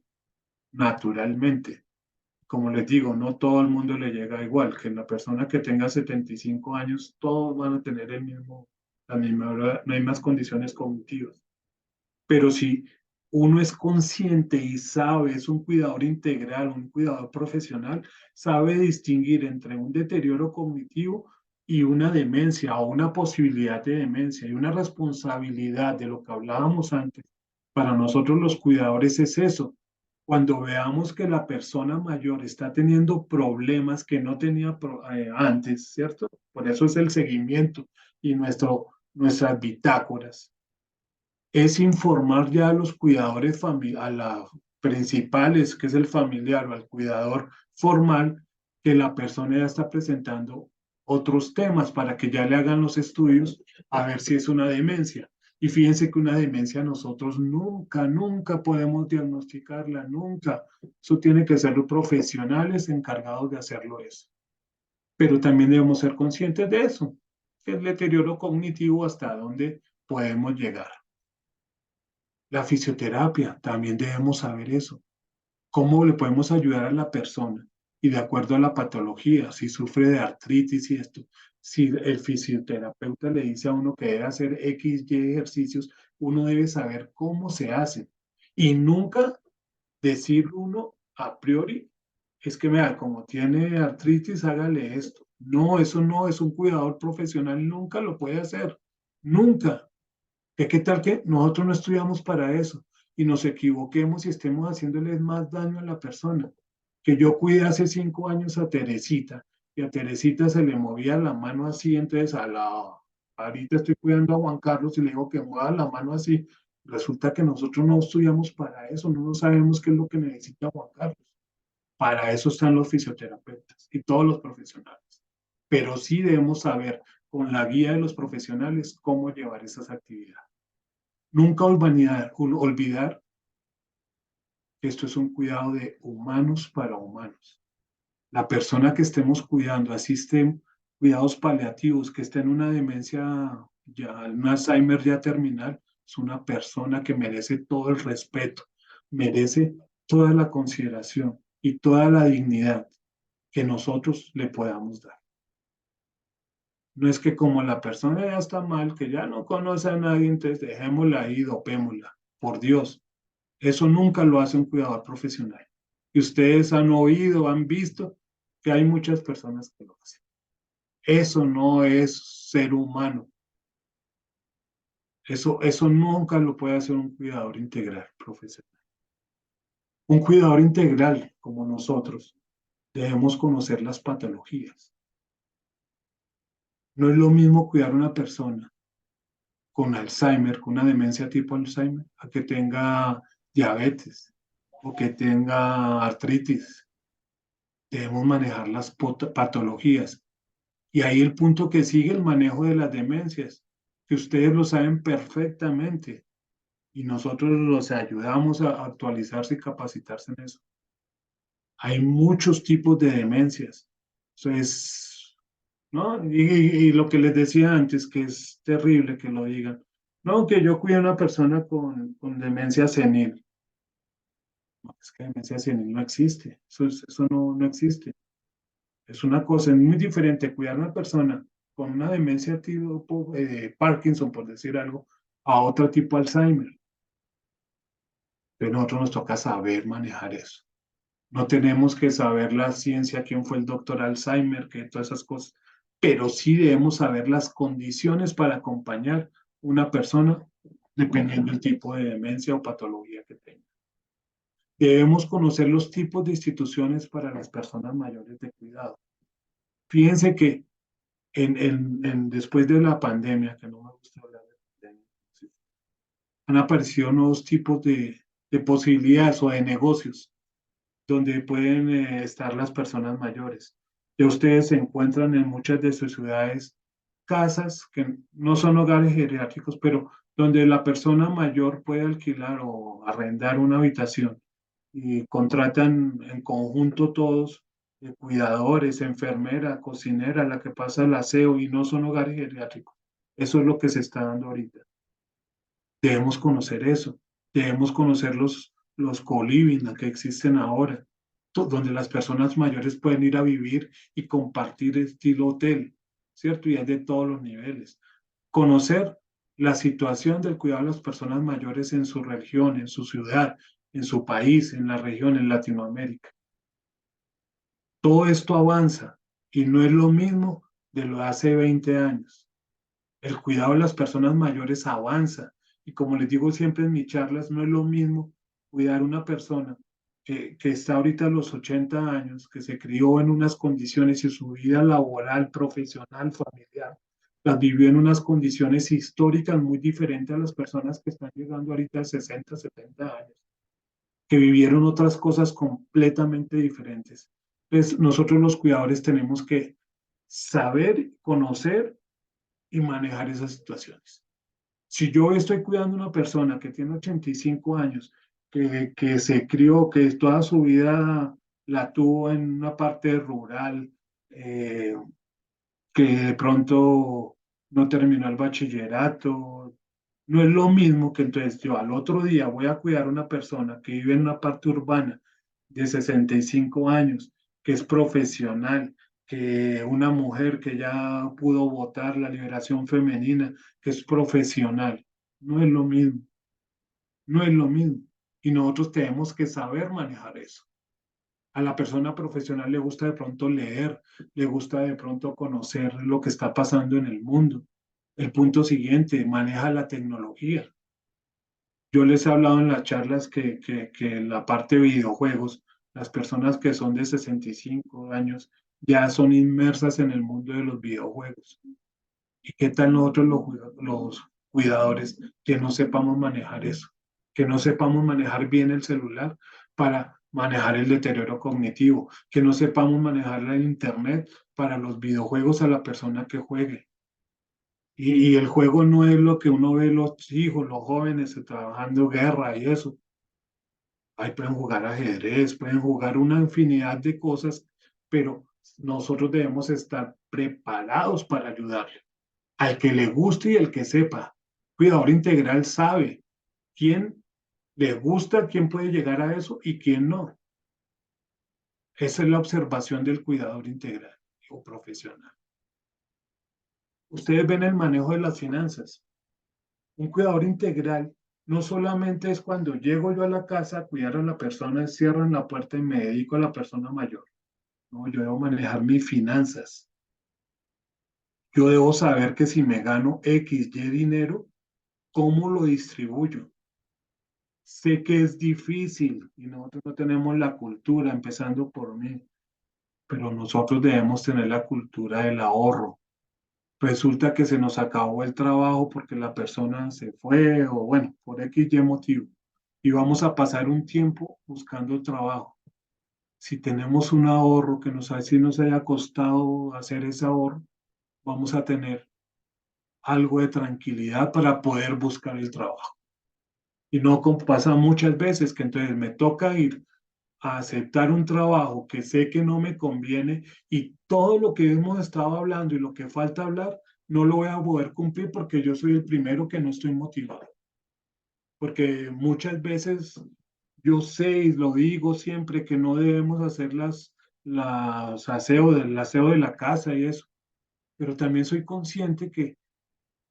naturalmente. Como les digo, no todo el mundo le llega igual, que la persona que tenga 75 años, todos van a tener las mismas condiciones cognitivas. Pero sí, uno es consciente y sabe, es un cuidador integral, un cuidador profesional, sabe distinguir entre un deterioro cognitivo y una demencia o una posibilidad de demencia y una responsabilidad de lo que hablábamos antes. Para nosotros los cuidadores es eso. Cuando veamos que la persona mayor está teniendo problemas que no tenía antes, ¿cierto? Por eso es el seguimiento y nuestras bitácoras es informar ya a los cuidadores a la principales, que es el familiar o al cuidador formal, que la persona ya está presentando otros temas para que ya le hagan los estudios a ver si es una demencia. Y fíjense que una demencia nosotros nunca podemos diagnosticarla, nunca. Eso tiene que ser los profesionales encargados de hacerlo eso. Pero también debemos ser conscientes de eso, que el deterioro cognitivo hasta dónde podemos llegar. La fisioterapia, también debemos saber eso. ¿Cómo le podemos ayudar a la persona? Y de acuerdo a la patología, si sufre de artritis y esto, si el fisioterapeuta le dice a uno que debe hacer X, Y ejercicios, uno debe saber cómo se hacen. Y nunca decir uno a priori, es que vea, como tiene artritis, hágale esto. No, eso no es un cuidador profesional, nunca lo puede hacer. Nunca. ¿Qué tal que nosotros no estudiamos para eso y nos equivoquemos y estemos haciéndole más daño a la persona? Que yo cuidé hace 5 años a Teresita y a Teresita se le movía la mano así, entonces ahorita estoy cuidando a Juan Carlos y le digo que mueva la mano así. Resulta que nosotros no estudiamos para eso, no sabemos qué es lo que necesita Juan Carlos. Para eso están los fisioterapeutas y todos los profesionales. Pero sí debemos saber con la guía de los profesionales cómo llevar esas actividades. Nunca olvidar que esto es un cuidado de humanos para humanos. La persona que estemos cuidando, así estén cuidados paliativos, que esté en una demencia, ya un Alzheimer ya terminal, es una persona que merece todo el respeto, merece toda la consideración y toda la dignidad que nosotros le podamos dar. No es que como la persona ya está mal, que ya no conoce a nadie, entonces dejémosla ahí, dopémosla. Por Dios, eso nunca lo hace un cuidador profesional. Y ustedes han oído, han visto que hay muchas personas que lo hacen. Eso no es ser humano. Eso nunca lo puede hacer un cuidador integral profesional. Un cuidador integral como nosotros debemos conocer las patologías. No es lo mismo cuidar a una persona con Alzheimer, con una demencia tipo Alzheimer, a que tenga diabetes o que tenga artritis. Debemos manejar las patologías. Y ahí el punto que sigue el manejo de las demencias, que ustedes lo saben perfectamente y nosotros los ayudamos a actualizarse y capacitarse en eso. Hay muchos tipos de demencias. Eso es, ¿no? Y lo que les decía antes, que es terrible que lo digan. No, que yo cuido a una persona con demencia senil. No, es que demencia senil no existe. Eso no existe. Es una cosa, es muy diferente cuidar a una persona con una demencia tipo Parkinson, por decir algo, a otro tipo Alzheimer. Pero a nosotros nos toca saber manejar eso. No tenemos que saber la ciencia, quién fue el doctor Alzheimer, que todas esas cosas, pero sí debemos saber las condiciones para acompañar una persona dependiendo del tipo de demencia o patología que tenga. Debemos conocer los tipos de instituciones para las personas mayores de cuidado. Fíjense que después de la pandemia, que no me gusta hablar de pandemia, sí, han aparecido nuevos tipos de posibilidades o de negocios donde pueden estar las personas mayores. Ya ustedes se encuentran en muchas de sus ciudades casas que no son hogares geriátricos, pero donde la persona mayor puede alquilar o arrendar una habitación y contratan en conjunto todos, cuidadores, enfermera, cocinera, la que pasa el aseo y no son hogares geriátricos. Eso es lo que se está dando ahorita. Debemos conocer eso, debemos conocer los co-living que existen ahora, donde las personas mayores pueden ir a vivir y compartir estilo hotel, ¿cierto? Y es de todos los niveles. Conocer la situación del cuidado de las personas mayores en su región, en su ciudad, en su país, en la región, en Latinoamérica. Todo esto avanza y no es lo mismo de lo de hace 20 años. El cuidado de las personas mayores avanza y como les digo siempre en mis charlas, no es lo mismo cuidar a una persona que está ahorita a los 80 años, que se crió en unas condiciones y su vida laboral, profesional, familiar, las vivió en unas condiciones históricas muy diferentes a las personas que están llegando ahorita a 60, 70 años, que vivieron otras cosas completamente diferentes. Entonces, nosotros los cuidadores tenemos que saber, conocer y manejar esas situaciones. Si yo estoy cuidando a una persona que tiene 85 años, que se crió, que toda su vida la tuvo en una parte rural, eh, que de pronto no terminó el bachillerato, no es lo mismo que entonces yo al otro día voy a cuidar a una persona que vive en una parte urbana de 65 años, que es profesional, que una mujer que ya pudo votar la liberación femenina, que es profesional. No es lo mismo, no es lo mismo. Y nosotros tenemos que saber manejar eso. A la persona profesional le gusta de pronto leer, le gusta de pronto conocer lo que está pasando en el mundo. El punto siguiente, maneja la tecnología. Yo les he hablado en las charlas que la parte de videojuegos, las personas que son de 65 años ya son inmersas en el mundo de los videojuegos. ¿Y qué tal nosotros los cuidadores que no sepamos manejar eso? Que no sepamos manejar bien el celular para manejar el deterioro cognitivo, que no sepamos manejar el internet para los videojuegos a la persona que juegue. Y el juego no es lo que uno ve los hijos, los jóvenes trabajando guerra y eso. Ahí pueden jugar ajedrez, pueden jugar una infinidad de cosas, pero nosotros debemos estar preparados para ayudarle. Al que le guste y el que sepa. Cuidador integral sabe quién le gusta, quién puede llegar a eso y quién no. Esa es la observación del cuidador integral o profesional. Ustedes ven el manejo de las finanzas. Un cuidador integral no solamente es cuando llego yo a la casa a cuidar a la persona, cierran la puerta y me dedico a la persona mayor. No, yo debo manejar mis finanzas. Yo debo saber que si me gano X, Y dinero, ¿cómo lo distribuyo? Sé que es difícil y nosotros no tenemos la cultura, empezando por mí, pero nosotros debemos tener la cultura del ahorro. Resulta que se nos acabó el trabajo porque la persona se fue o bueno, por X y motivo. Y vamos a pasar un tiempo buscando trabajo. Si tenemos un ahorro que si nos haya costado hacer ese ahorro, vamos a tener algo de tranquilidad para poder buscar el trabajo. Y no como pasa muchas veces que entonces me toca ir a aceptar un trabajo que sé que no me conviene y todo lo que hemos estado hablando y lo que falta hablar, no lo voy a poder cumplir porque yo soy el primero que no estoy motivado. Porque muchas veces yo sé y lo digo siempre que no debemos hacer las el aseo de la casa y eso, pero también soy consciente que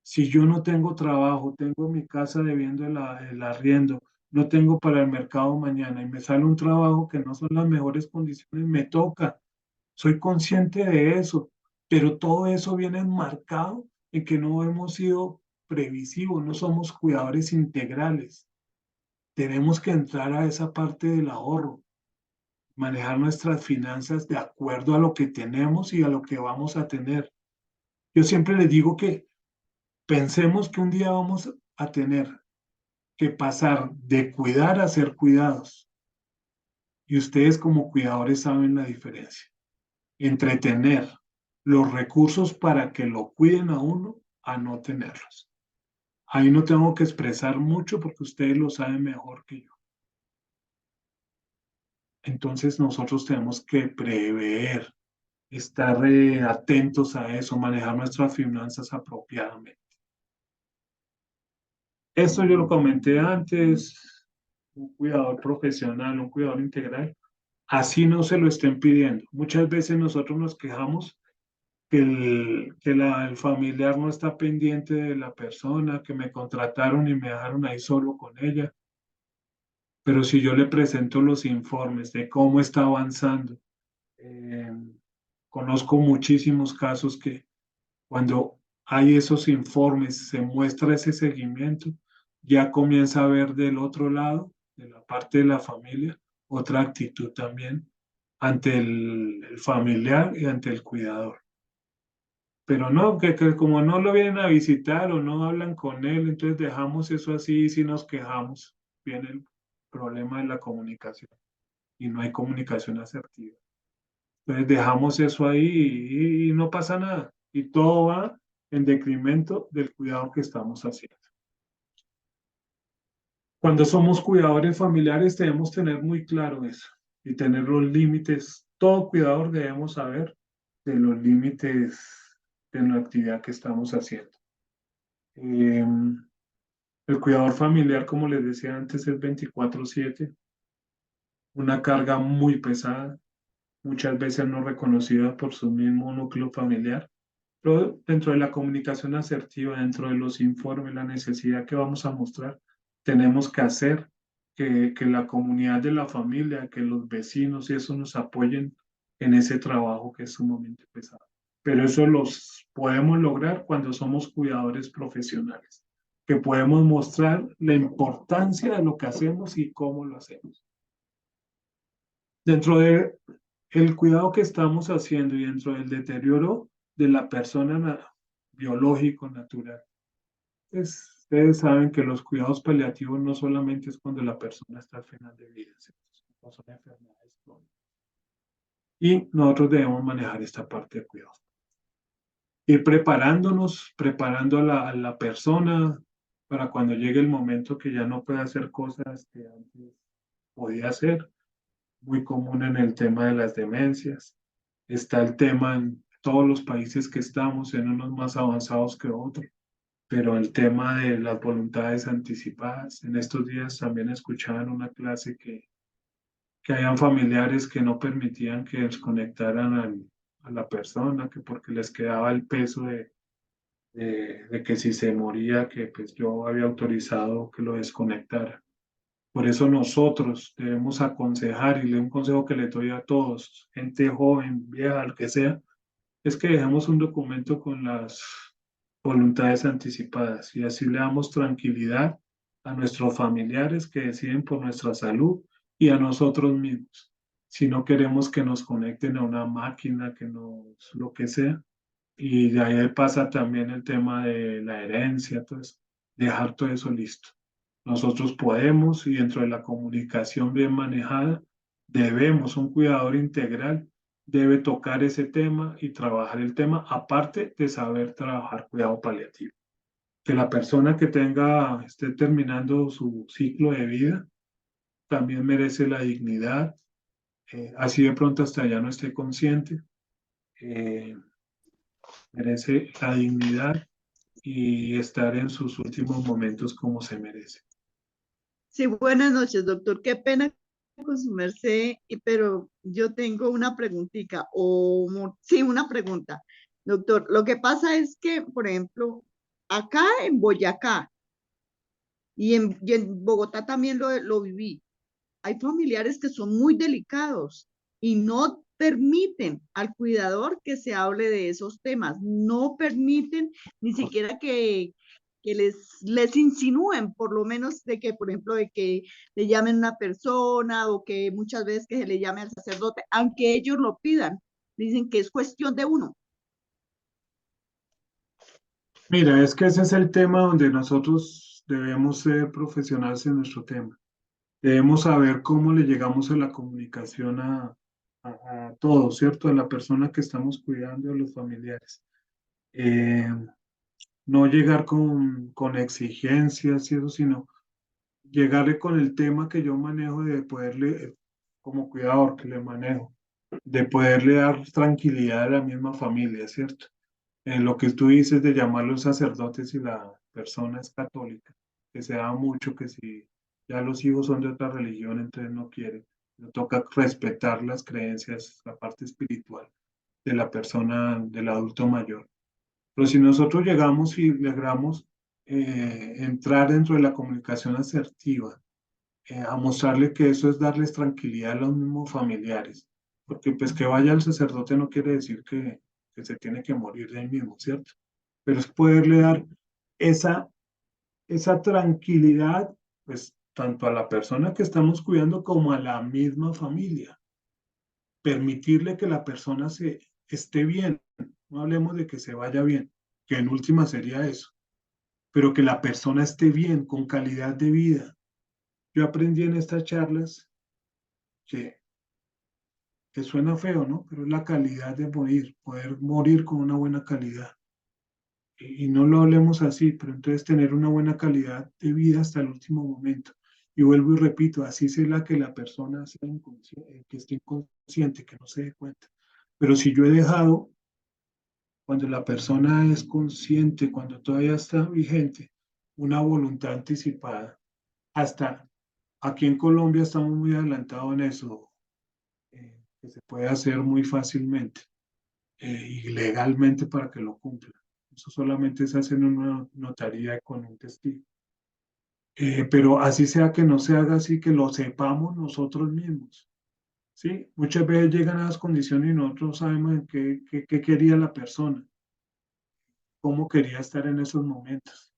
si yo no tengo trabajo, tengo mi casa debiendo el arriendo, no tengo para el mercado mañana y me sale un trabajo que no son las mejores condiciones, me toca. Soy consciente de eso, pero todo eso viene enmarcado en que no hemos sido previsivos, no somos cuidadores integrales. Tenemos que entrar a esa parte del ahorro, manejar nuestras finanzas de acuerdo a lo que tenemos y a lo que vamos a tener. Yo siempre les digo que pensemos que un día vamos a tener que pasar de cuidar a ser cuidados. Y ustedes como cuidadores saben la diferencia entre tener los recursos para que lo cuiden a uno a no tenerlos. Ahí no tengo que expresar mucho porque ustedes lo saben mejor que yo. Entonces nosotros tenemos que prever, estar atentos a eso, manejar nuestras finanzas apropiadamente. Esto yo lo comenté antes, un cuidador profesional, un cuidador integral, así no se lo estén pidiendo. Muchas veces nosotros nos quejamos el familiar no está pendiente de la persona, que me contrataron y me dejaron ahí solo con ella. Pero si yo le presento los informes de cómo está avanzando, eh, conozco muchísimos casos que cuando hay esos informes, se muestra ese seguimiento, ya comienza a ver del otro lado, de la parte de la familia, otra actitud también ante el familiar y ante el cuidador. Pero no, que como no lo vienen a visitar o no hablan con él, entonces dejamos eso así y si nos quejamos, viene el problema de la comunicación y no hay comunicación asertiva. Entonces dejamos eso ahí y no pasa nada. Y todo va en decremento del cuidado que estamos haciendo. Cuando somos cuidadores familiares debemos tener muy claro eso y tener los límites. Todo cuidador debemos saber de los límites de la actividad que estamos haciendo. Eh, el cuidador familiar, como les decía antes, es 24/7, una carga muy pesada, muchas veces no reconocida por su mismo núcleo familiar. Pero dentro de la comunicación asertiva, dentro de los informes, la necesidad que vamos a mostrar, tenemos que hacer que la comunidad de la familia, que los vecinos y eso nos apoyen en ese trabajo que es sumamente pesado. Pero eso los podemos lograr cuando somos cuidadores profesionales, que podemos mostrar la importancia de lo que hacemos y cómo lo hacemos. Dentro de el cuidado que estamos haciendo y dentro del deterioro de la persona biológico, natural. Pues, ustedes saben que los cuidados paliativos no solamente es cuando la persona está al final de vida, ¿cierto? Son enfermedades crónicas. Y nosotros debemos manejar esta parte de cuidado. Ir preparándonos, preparando a la persona para cuando llegue el momento que ya no pueda hacer cosas que antes podía hacer. Muy común en el tema de las demencias. Está el tema en todos los países que estamos, en unos más avanzados que otros, pero el tema de las voluntades anticipadas. En estos días también escuchaba en una clase que hayan familiares que no permitían que desconectaran a la persona, que porque les quedaba el peso de que si se moría, que pues yo había autorizado que lo desconectara. Por eso nosotros debemos aconsejar, y le un consejo que le doy a todos, gente joven, vieja, al que sea, es que dejemos un documento con las voluntades anticipadas y así le damos tranquilidad a nuestros familiares que deciden por nuestra salud y a nosotros mismos. Si no queremos que nos conecten a una máquina, que nos, lo que sea. Y de ahí pasa también el tema de la herencia, entonces, dejar todo eso listo. Nosotros podemos y dentro de la comunicación bien manejada, debemos, un cuidador integral debe tocar ese tema y trabajar el tema, aparte de saber trabajar cuidado paliativo. Que la persona que tenga, esté terminando su ciclo de vida, también merece la dignidad, así de pronto hasta ya no esté consciente, eh, merece la dignidad y estar en sus últimos momentos como se merece. Sí, buenas noches, doctor. Qué pena con su merced, pero yo tengo una preguntita, sí, una pregunta. Doctor, lo que pasa es que, por ejemplo, acá en Boyacá y en Bogotá también lo viví, hay familiares que son muy delicados y no permiten al cuidador que se hable de esos temas, no permiten ni siquiera que les insinúen, por lo menos de que, por ejemplo, de que le llamen a una persona o que muchas veces que se le llame al sacerdote, aunque ellos lo pidan, dicen que es cuestión de uno. Mira, es que ese es el tema donde nosotros debemos ser profesionales en nuestro tema. Debemos saber cómo le llegamos a la comunicación a todos, ¿cierto? A la persona que estamos cuidando, a los familiares. Eh, no llegar con exigencias y eso, sino llegarle con el tema que yo manejo de poderle, como cuidador que le manejo, de poderle dar tranquilidad a la misma familia, ¿cierto? En lo que tú dices de llamarlos sacerdotes y la persona es católica, que se da mucho que si ya los hijos son de otra religión, entonces no quieren. Le toca respetar las creencias, la parte espiritual. de la persona, del adulto mayor. Pero si nosotros llegamos y logramos entrar dentro de la comunicación asertiva, a mostrarle que eso es darles tranquilidad a los mismos familiares, porque pues que vaya el sacerdote no quiere decir que se tiene que morir de ahí mismo, ¿cierto? Pero es poderle dar esa, esa tranquilidad, pues tanto a la persona que estamos cuidando como a la misma familia. Permitirle que la persona esté bien, no hablemos de que se vaya bien, que en última sería eso, pero que la persona esté bien, con calidad de vida. Yo aprendí en estas charlas que suena feo, ¿no? Pero es la calidad de morir, poder morir con una buena calidad. Y no lo hablemos así, pero entonces tener una buena calidad de vida hasta el último momento. Y vuelvo y repito, así sea que la persona sea que esté inconsciente, que no se dé cuenta. Pero si yo he dejado, cuando la persona es consciente, cuando todavía está vigente, una voluntad anticipada, hasta aquí en Colombia estamos muy adelantados en eso, que se puede hacer muy fácilmente y legalmente para que lo cumpla. Eso solamente se hace en una notaría con un testigo. Pero así sea que no se haga así, que lo sepamos nosotros mismos. ¿Sí? Muchas veces llegan a las condiciones y nosotros sabemos qué quería la persona, cómo quería estar en esos momentos.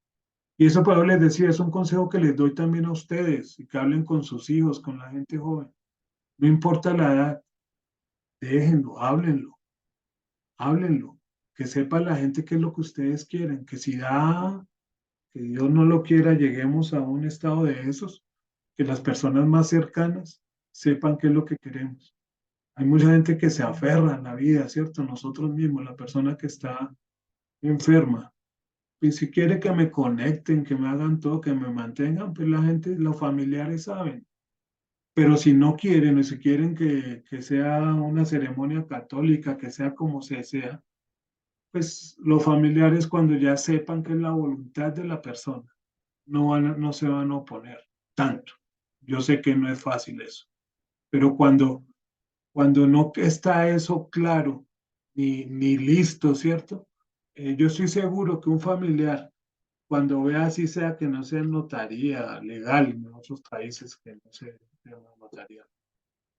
Y eso, por eso les decía, es un consejo que les doy también a ustedes y que hablen con sus hijos, con la gente joven. No importa la edad, déjenlo, háblenlo, que sepa la gente qué es lo que ustedes quieren, que si da, que Dios no lo quiera, lleguemos a un estado de esos, que las personas más cercanas sepan qué es lo que queremos. Hay mucha gente que se aferra a la vida, ¿cierto? Nosotros mismos, la persona que está enferma. Y si quiere que me conecten, que me hagan todo, que me mantengan, pues la gente, los familiares saben. Pero si no quieren, o si quieren que sea una ceremonia católica, que sea como se sea, pues los familiares cuando ya sepan que es la voluntad de la persona, no se van a oponer tanto. Yo sé que no es fácil eso, pero cuando no está eso claro ni listo, ¿cierto? Yo estoy seguro que un familiar, cuando vea así sea que no sea en notaría legal en otros países que no se llama notaría,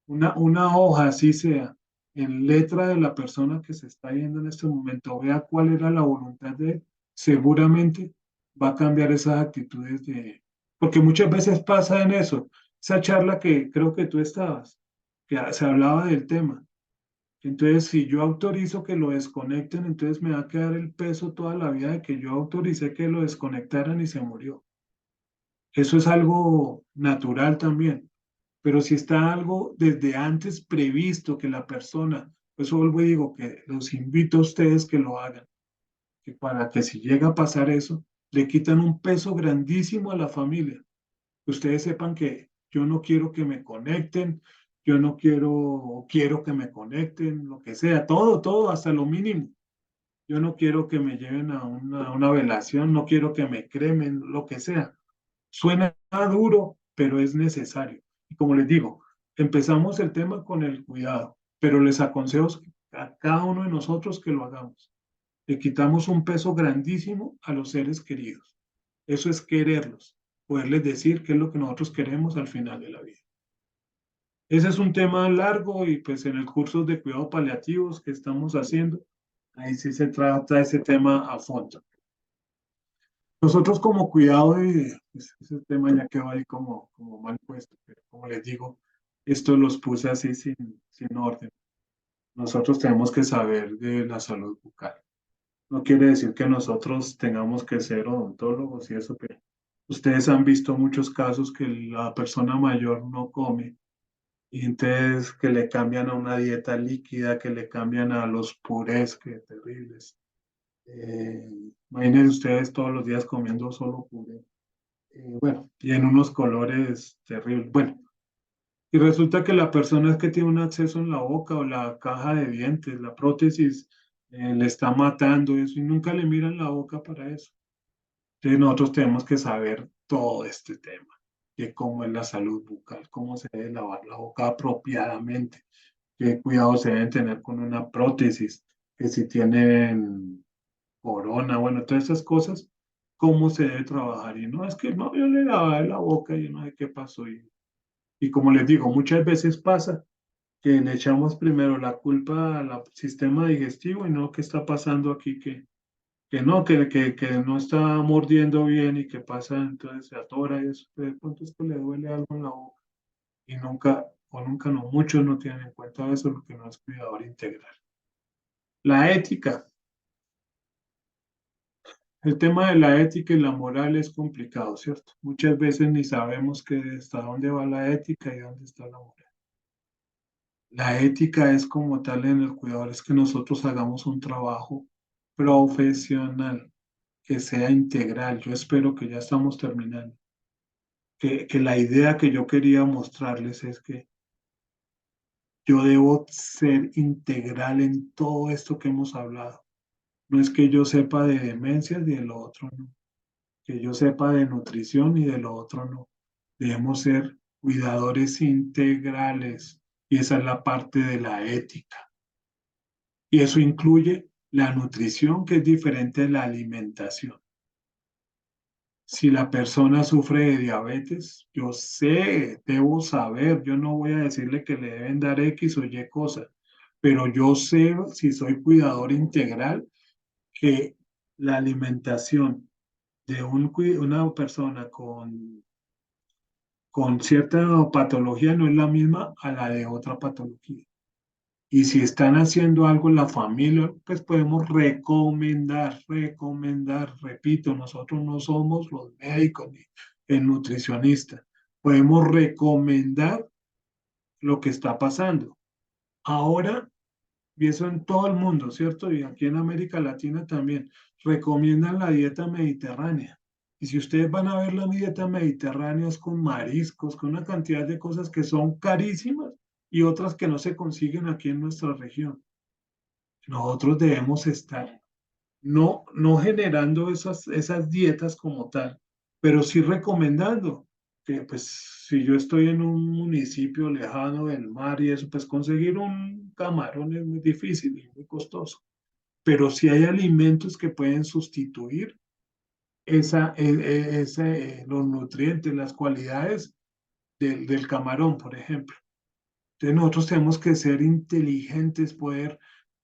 una hoja así sea, en letra de la persona que se está yendo en este momento, vea cuál era la voluntad de él, seguramente va a cambiar esas actitudes porque muchas veces pasa en eso, esa charla que creo que tú estabas, que se hablaba del tema. Entonces, si yo autorizo que lo desconecten, entonces me va a quedar el peso toda la vida de que yo autoricé que lo desconectaran y se murió. Eso es algo natural también. Pero si está algo desde antes previsto que la persona, pues vuelvo y digo que los invito a ustedes que lo hagan, que para que si llega a pasar eso, le quitan un peso grandísimo a la familia. Que ustedes sepan que yo no quiero que me conecten, yo no quiero, o quiero que me conecten, lo que sea, todo, hasta lo mínimo. Yo no quiero que me lleven a una velación, no quiero que me cremen, lo que sea. Suena duro, pero es necesario. Y como les digo, empezamos el tema con el cuidado, pero les aconsejo a cada uno de nosotros que lo hagamos. Le quitamos un peso grandísimo a los seres queridos. Eso es quererlos, poderles decir qué es lo que nosotros queremos al final de la vida. Ese es un tema largo y pues en el curso de cuidado paliativos que estamos haciendo, ahí sí se trata ese tema a fondo. Nosotros como cuidado pues, ese tema ya quedó ahí como mal puesto, pero como les digo, esto los puse así sin orden. Nosotros tenemos que saber de la salud bucal. No quiere decir que nosotros tengamos que ser odontólogos y eso, pero ustedes han visto muchos casos que la persona mayor no come y entonces que le cambian a una dieta líquida, que le cambian a los purés, que terribles. Imagínense ustedes todos los días comiendo solo puré. Bueno, y en unos colores terribles. Bueno, y resulta que la persona es que tiene un acceso en la boca o la caja de dientes, la prótesis, le está matando eso y nunca le miran la boca para eso. Entonces nosotros tenemos que saber todo este tema, de cómo es la salud bucal, cómo se debe lavar la boca apropiadamente, qué cuidados se deben tener con una prótesis, que si tienen corona, bueno, todas esas cosas, cómo se debe trabajar. Y no es que no, yo le lavé la boca y no sé qué pasó. Y como les digo, muchas veces pasa que le echamos primero la culpa al sistema digestivo y no qué está pasando aquí, que no, que no está mordiendo bien y que pasa, entonces se atora y eso, de pronto es que le duele algo en la boca y nunca, o nunca no, muchos no tienen en cuenta eso, lo que no es cuidador integral. La ética, el tema de la ética y la moral es complicado, ¿cierto? Muchas veces ni sabemos que hasta dónde va la ética y dónde está la moral. La ética es como tal en el cuidador, es que nosotros hagamos un trabajo profesional, que sea integral. Yo espero que ya estamos terminando. Que la idea que yo quería mostrarles es que yo debo ser integral en todo esto que hemos hablado. No es que yo sepa de demencias y de lo otro no. Que yo sepa de nutrición y de lo otro no. Debemos ser cuidadores integrales y esa es la parte de la ética. Y eso incluye la nutrición, que es diferente de la alimentación. Si la persona sufre de diabetes, yo sé, debo saber, yo no voy a decirle que le deben dar X o Y cosas, pero yo sé, si soy cuidador integral, que la alimentación de una persona con cierta patología no es la misma a la de otra patología. Y si están haciendo algo en la familia, pues podemos recomendar, repito, nosotros no somos los médicos ni el nutricionista. Podemos recomendar lo que está pasando. Ahora, y eso en todo el mundo, ¿cierto? Y aquí en América Latina también, recomiendan la dieta mediterránea. Y si ustedes van a ver la dieta mediterránea es con mariscos, con una cantidad de cosas que son carísimas y otras que no se consiguen aquí en nuestra región. Nosotros debemos estar no generando esas dietas como tal, pero sí recomendando que pues si yo estoy en un municipio lejano del mar y eso, pues conseguir un camarón es muy difícil y muy costoso. Pero si hay alimentos que pueden sustituir los nutrientes, las cualidades del camarón, por ejemplo. Entonces nosotros tenemos que ser inteligentes, poder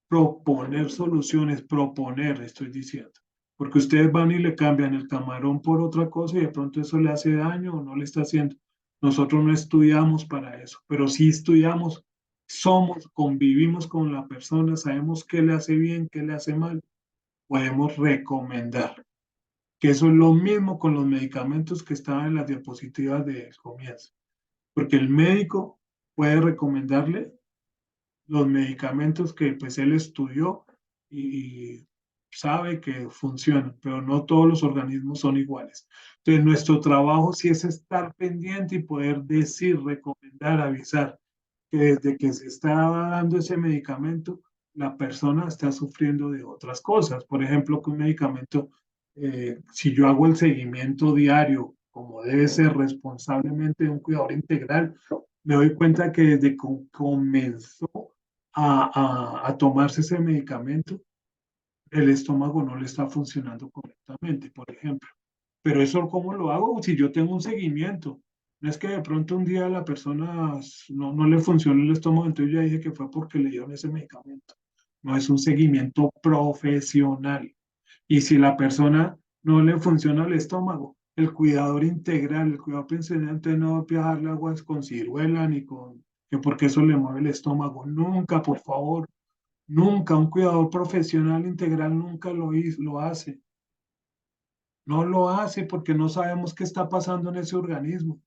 proponer soluciones, proponer, estoy diciendo. Porque ustedes van y le cambian el camarón por otra cosa y de pronto eso le hace daño o no le está haciendo. Nosotros no estudiamos para eso, pero sí estudiamos, somos, convivimos con la persona, sabemos qué le hace bien, qué le hace mal, podemos recomendar. Que eso es lo mismo con los medicamentos que estaban en las diapositivas del comienzo. Porque el médico puede recomendarle los medicamentos que pues él estudió y sabe que funcionan, pero no todos los organismos son iguales. Entonces, nuestro trabajo sí es estar pendiente y poder decir, recomendar, avisar que desde que se está dando ese medicamento, la persona está sufriendo de otras cosas. Por ejemplo, que un medicamento, si yo hago el seguimiento diario, como debe ser responsablemente de un cuidador integral, me doy cuenta que desde que comenzó a tomarse ese medicamento, el estómago no le está funcionando correctamente, por ejemplo. Pero eso, ¿cómo lo hago? Si yo tengo un seguimiento. No es que de pronto un día a la persona no le funciona el estómago, entonces ya dije que fue porque le dieron ese medicamento. No es un seguimiento profesional. Y si la persona no le funciona el estómago, el cuidador integral, el cuidador pensionante no va a dejarle aguas con ciruela ni con que porque eso le mueve el estómago. Nunca, por favor, nunca. Un cuidador profesional integral nunca lo hace. No lo hace porque no sabemos qué está pasando en ese organismo.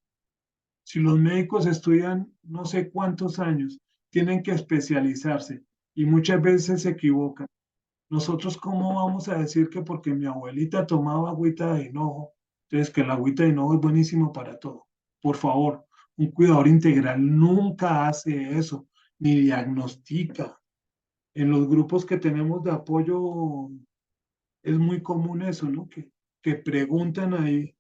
Si los médicos estudian no sé cuántos años, tienen que especializarse y muchas veces se equivocan. Nosotros, ¿cómo vamos a decir que porque mi abuelita tomaba agüita de hinojo, entonces que el agüita de hinojo es buenísimo para todo? Por favor, un cuidador integral nunca hace eso, ni diagnostica. En los grupos que tenemos de apoyo es muy común eso, ¿no? Que preguntan ahí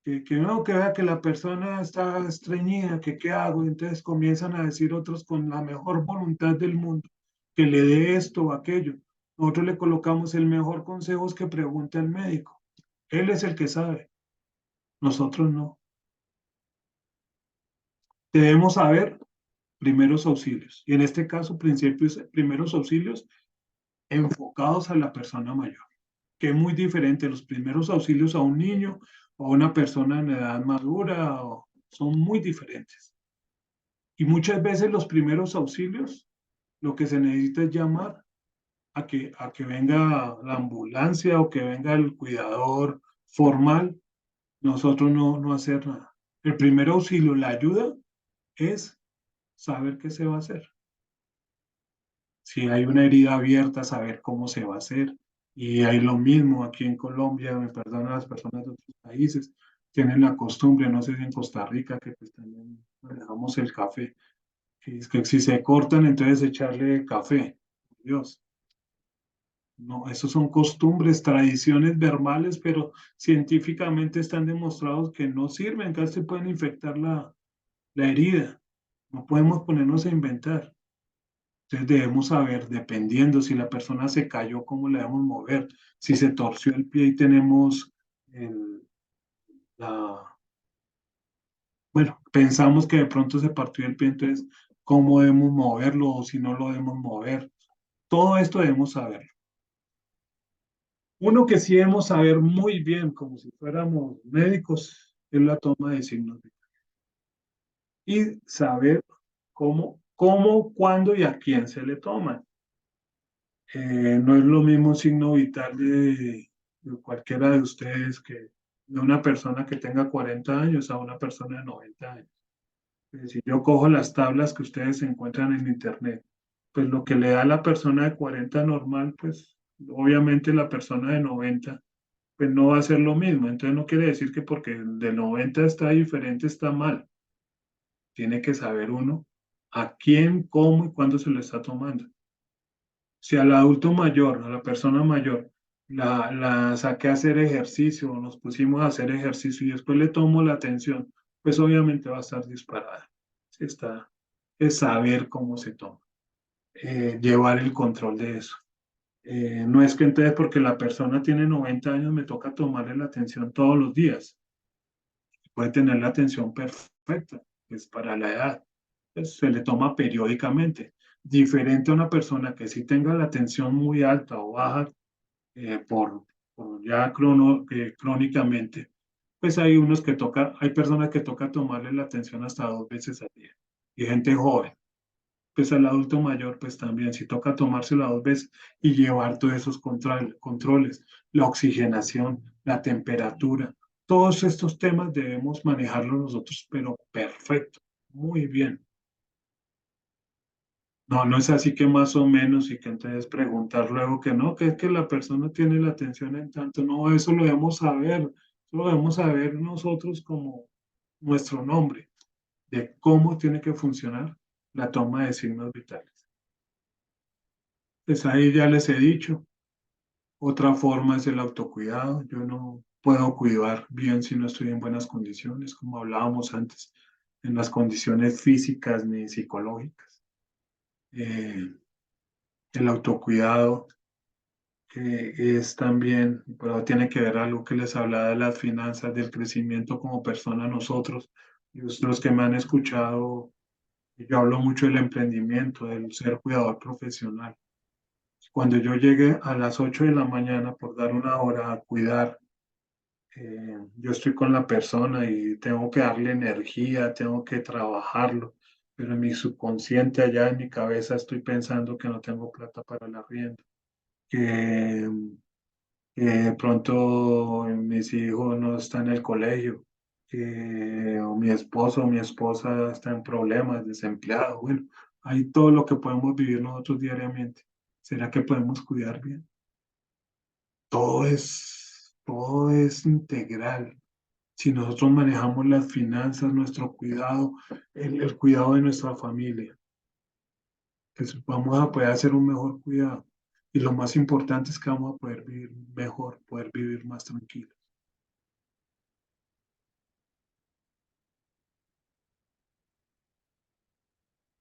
que no, que vea que la persona está estreñida, que qué hago, entonces comienzan a decir otros con la mejor voluntad del mundo, que le dé esto o aquello. Nosotros le colocamos el mejor consejo es que pregunte al médico. Él es el que sabe, nosotros no. Debemos saber primeros auxilios, y en este caso, primeros auxilios enfocados a la persona mayor, que es muy diferente los primeros auxilios a un niño o a una persona en edad madura, son muy diferentes. Y muchas veces los primeros auxilios, lo que se necesita es llamar a que venga la ambulancia o que venga el cuidador formal, nosotros no hacer nada. El primer auxilio, la ayuda, es saber qué se va a hacer. Si hay una herida abierta, saber cómo se va a hacer. Y hay lo mismo aquí en Colombia, me perdonan las personas de otros países, tienen la costumbre, no sé si en Costa Rica, que pues también manejamos el café, que es que si se cortan, entonces echarle café. Dios. No, esos son costumbres, tradiciones verbales, pero científicamente están demostrados que no sirven, casi pueden infectar la herida. No podemos ponernos a inventar. Entonces debemos saber, dependiendo si la persona se cayó, cómo le debemos mover. Si se torció el pie y tenemos el- la... Bueno, pensamos que de pronto se partió el pie, entonces, ¿cómo debemos moverlo o si no lo debemos mover? Todo esto debemos saberlo. Uno que sí debemos saber muy bien, como si fuéramos médicos, es la toma de signos vitales. Y saber cómo, cuándo y a quién se le toman. No es lo mismo un signo vital de cualquiera de ustedes que de una persona que tenga 40 años a una persona de 90 años. Si yo cojo las tablas que ustedes encuentran en internet, pues lo que le da a la persona de 40 normal, pues obviamente la persona de 90 pues no va a ser lo mismo. Entonces no quiere decir que porque el de 90 está diferente, está mal. Tiene que saber uno a quién, cómo y cuándo se lo está tomando. Si al adulto mayor, a la persona mayor, la saqué a hacer ejercicio o nos pusimos a hacer ejercicio y después le tomo la atención, pues obviamente va a estar disparada. Sí está, es saber cómo se toma, llevar el control de eso. No es que entonces porque la persona tiene 90 años me toca tomarle la atención todos los días. Puede tener la atención perfecta, pues para la edad. Pues, se le toma periódicamente. Diferente a una persona que sí tenga la atención muy alta o baja eh, por, por ya crónicamente, pues hay unos que toca, hay personas que toca tomarle la atención hasta 2 veces al día. Y gente joven, pues al adulto mayor, pues también, si toca tomársela 2 veces y llevar todos esos controles, la oxigenación, la temperatura, todos estos temas debemos manejarlos nosotros, pero perfecto, muy bien. No, no es así que más o menos y que entonces preguntar luego que no, que es que la persona tiene la atención en tanto, no, eso lo debemos saber nosotros como nuestro nombre, de cómo tiene que funcionar la toma de signos vitales. Pues ahí ya les he dicho, otra forma es el autocuidado, yo no puedo cuidar bien si no estoy en buenas condiciones, como hablábamos antes, en las condiciones físicas ni psicológicas. Eh, el autocuidado que es también, pero tiene que ver algo que les hablaba de las finanzas, del crecimiento como persona nosotros. Y los que me han escuchado, yo hablo mucho del emprendimiento, del ser cuidador profesional. Cuando yo llegue a las 8 de la mañana por dar una hora a cuidar, yo estoy con la persona y tengo que darle energía, tengo que trabajarlo, pero en mi subconsciente allá en mi cabeza estoy pensando que no tengo plata para la rienda, que de pronto mis hijos no están en el colegio, o mi esposo o mi esposa está en problemas, desempleado. Bueno, hay todo lo que podemos vivir nosotros diariamente. ¿Será que podemos cuidar bien? Todo es integral. Si nosotros manejamos las finanzas, nuestro cuidado, el cuidado de nuestra familia, pues vamos a poder hacer un mejor cuidado. Y lo más importante es que vamos a poder vivir mejor, poder vivir más tranquilos.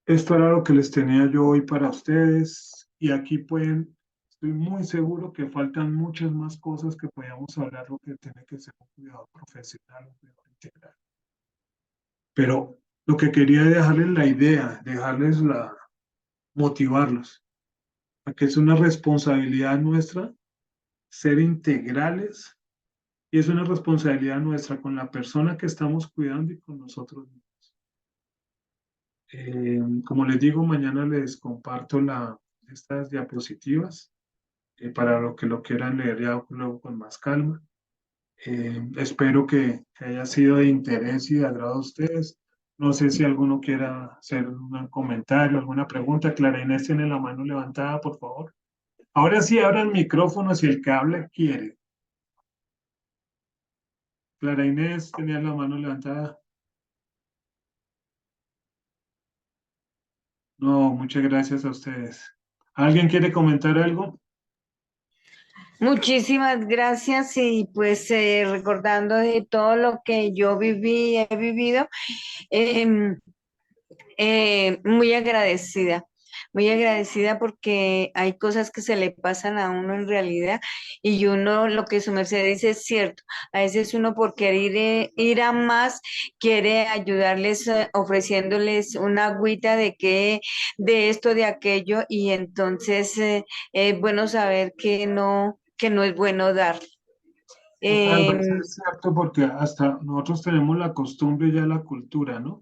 Esto era lo que les tenía yo hoy para ustedes y aquí pueden, estoy muy seguro que faltan muchas más cosas que podamos hablar, lo que tiene que ser un cuidado profesional, un cuidado integral. Pero lo que quería es dejarles la idea, motivarlos, a que es una responsabilidad nuestra ser integrales y es una responsabilidad nuestra con la persona que estamos cuidando y con nosotros mismos. Como les digo, mañana les comparto estas diapositivas para lo que lo quieran leer ya luego con más calma. Espero que haya sido de interés y de agrado a ustedes. No sé si alguno quiera hacer un comentario, alguna pregunta. Clara Inés tiene la mano levantada, por favor. Ahora sí, abran micrófono si el que habla quiere. Clara Inés tenía la mano levantada. No, muchas gracias a ustedes. ¿Alguien quiere comentar algo? Muchísimas gracias y pues recordando de todo lo que yo viví y he vivido, em, muy agradecida porque hay cosas que se le pasan a uno en realidad y uno, lo que su merced dice es cierto, a veces uno por querer ir a más, quiere ayudarles ofreciéndoles una agüita de que, de esto, de aquello y entonces es bueno saber que no es bueno dar. Total, Em, pues es cierto porque hasta nosotros tenemos la costumbre y ya la cultura, ¿no?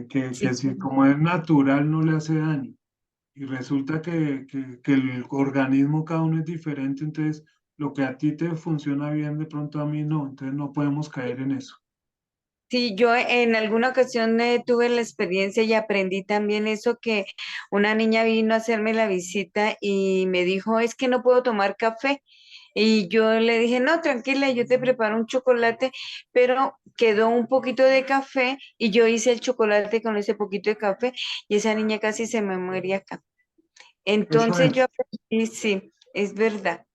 Que sí. si como es natural no le hace daño. Y resulta que el organismo cada uno es diferente, entonces lo que a ti te funciona bien, de pronto a mí no, entonces no podemos caer en eso. Sí, yo en alguna ocasión tuve la experiencia y aprendí también eso que una niña vino a hacerme la visita y me dijo, es que no puedo tomar café. Y yo le dije, no, tranquila, yo te preparo un chocolate, pero quedó un poquito de café y yo hice el chocolate con ese poquito de café y esa niña casi se me muere acá. Eso Entonces yo es. aprendí, sí, es verdad.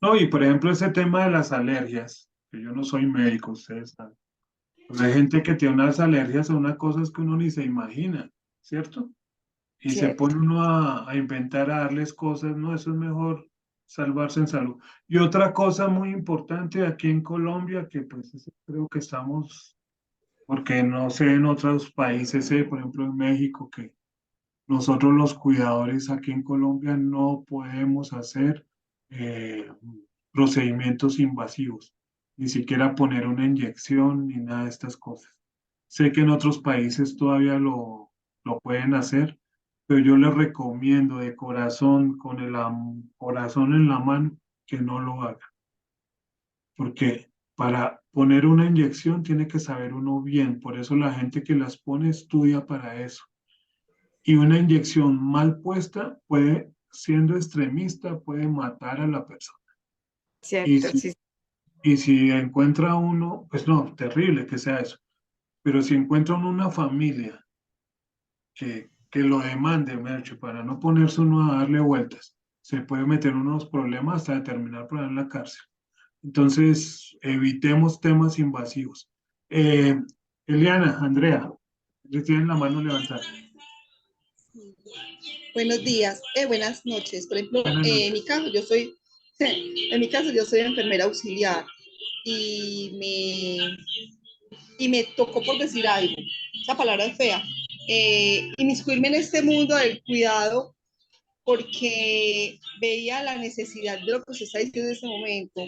No, y por ejemplo ese tema de las alergias, que yo no soy médico, ustedes saben. Pues hay gente que tiene unas alergias a unas cosas que uno ni se imagina, ¿cierto? Y se Cierto. pone uno a inventar, a darles cosas, no, eso es mejor salvarse en salud. Y otra cosa muy importante aquí en Colombia, que pues creo que estamos, porque no sé en otros países, por ejemplo en México, que nosotros los cuidadores aquí en Colombia no podemos hacer eh, procedimientos invasivos, ni siquiera poner una inyección ni nada de estas cosas. Sé que en otros países todavía lo pueden hacer, pero yo les recomiendo de corazón, con el corazón en la mano, que no lo hagan, porque para poner una inyección tiene que saber uno bien, por eso la gente que las pone estudia para eso. Y una inyección mal puesta puede, siendo extremista, puede matar a la persona. Y Cierto, si, sí. y si encuentra uno, pues no, terrible que sea eso, pero si encuentra uno una familia que lo demande, Mercho, para no ponerse uno a darle vueltas, se puede meter unos problemas hasta terminar por ahí en la cárcel. Entonces, evitemos temas invasivos. Eh, Eliana, Andrea, ya tienen la mano levantada. Buenos días, buenas noches. Por ejemplo, Buenas en mi noches. caso, en mi caso, yo soy enfermera auxiliar y me tocó por decir algo. Esa palabra es fea. Inmiscuirme en este mundo del cuidado porque veía la necesidad de lo que se está diciendo en este momento,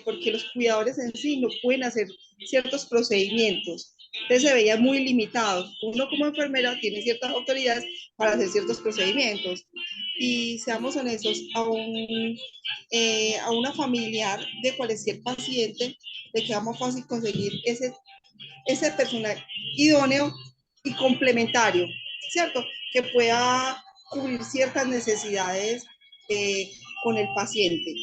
porque los cuidadores en sí no pueden hacer ciertos procedimientos. Entonces se veían muy limitados. Uno como enfermera tiene ciertas autoridades para hacer ciertos procedimientos. Y seamos honestos, a una familiar de cualquier paciente le queda más fácil conseguir ese personal idóneo y complementario, ¿cierto? Que pueda cubrir ciertas necesidades con el paciente,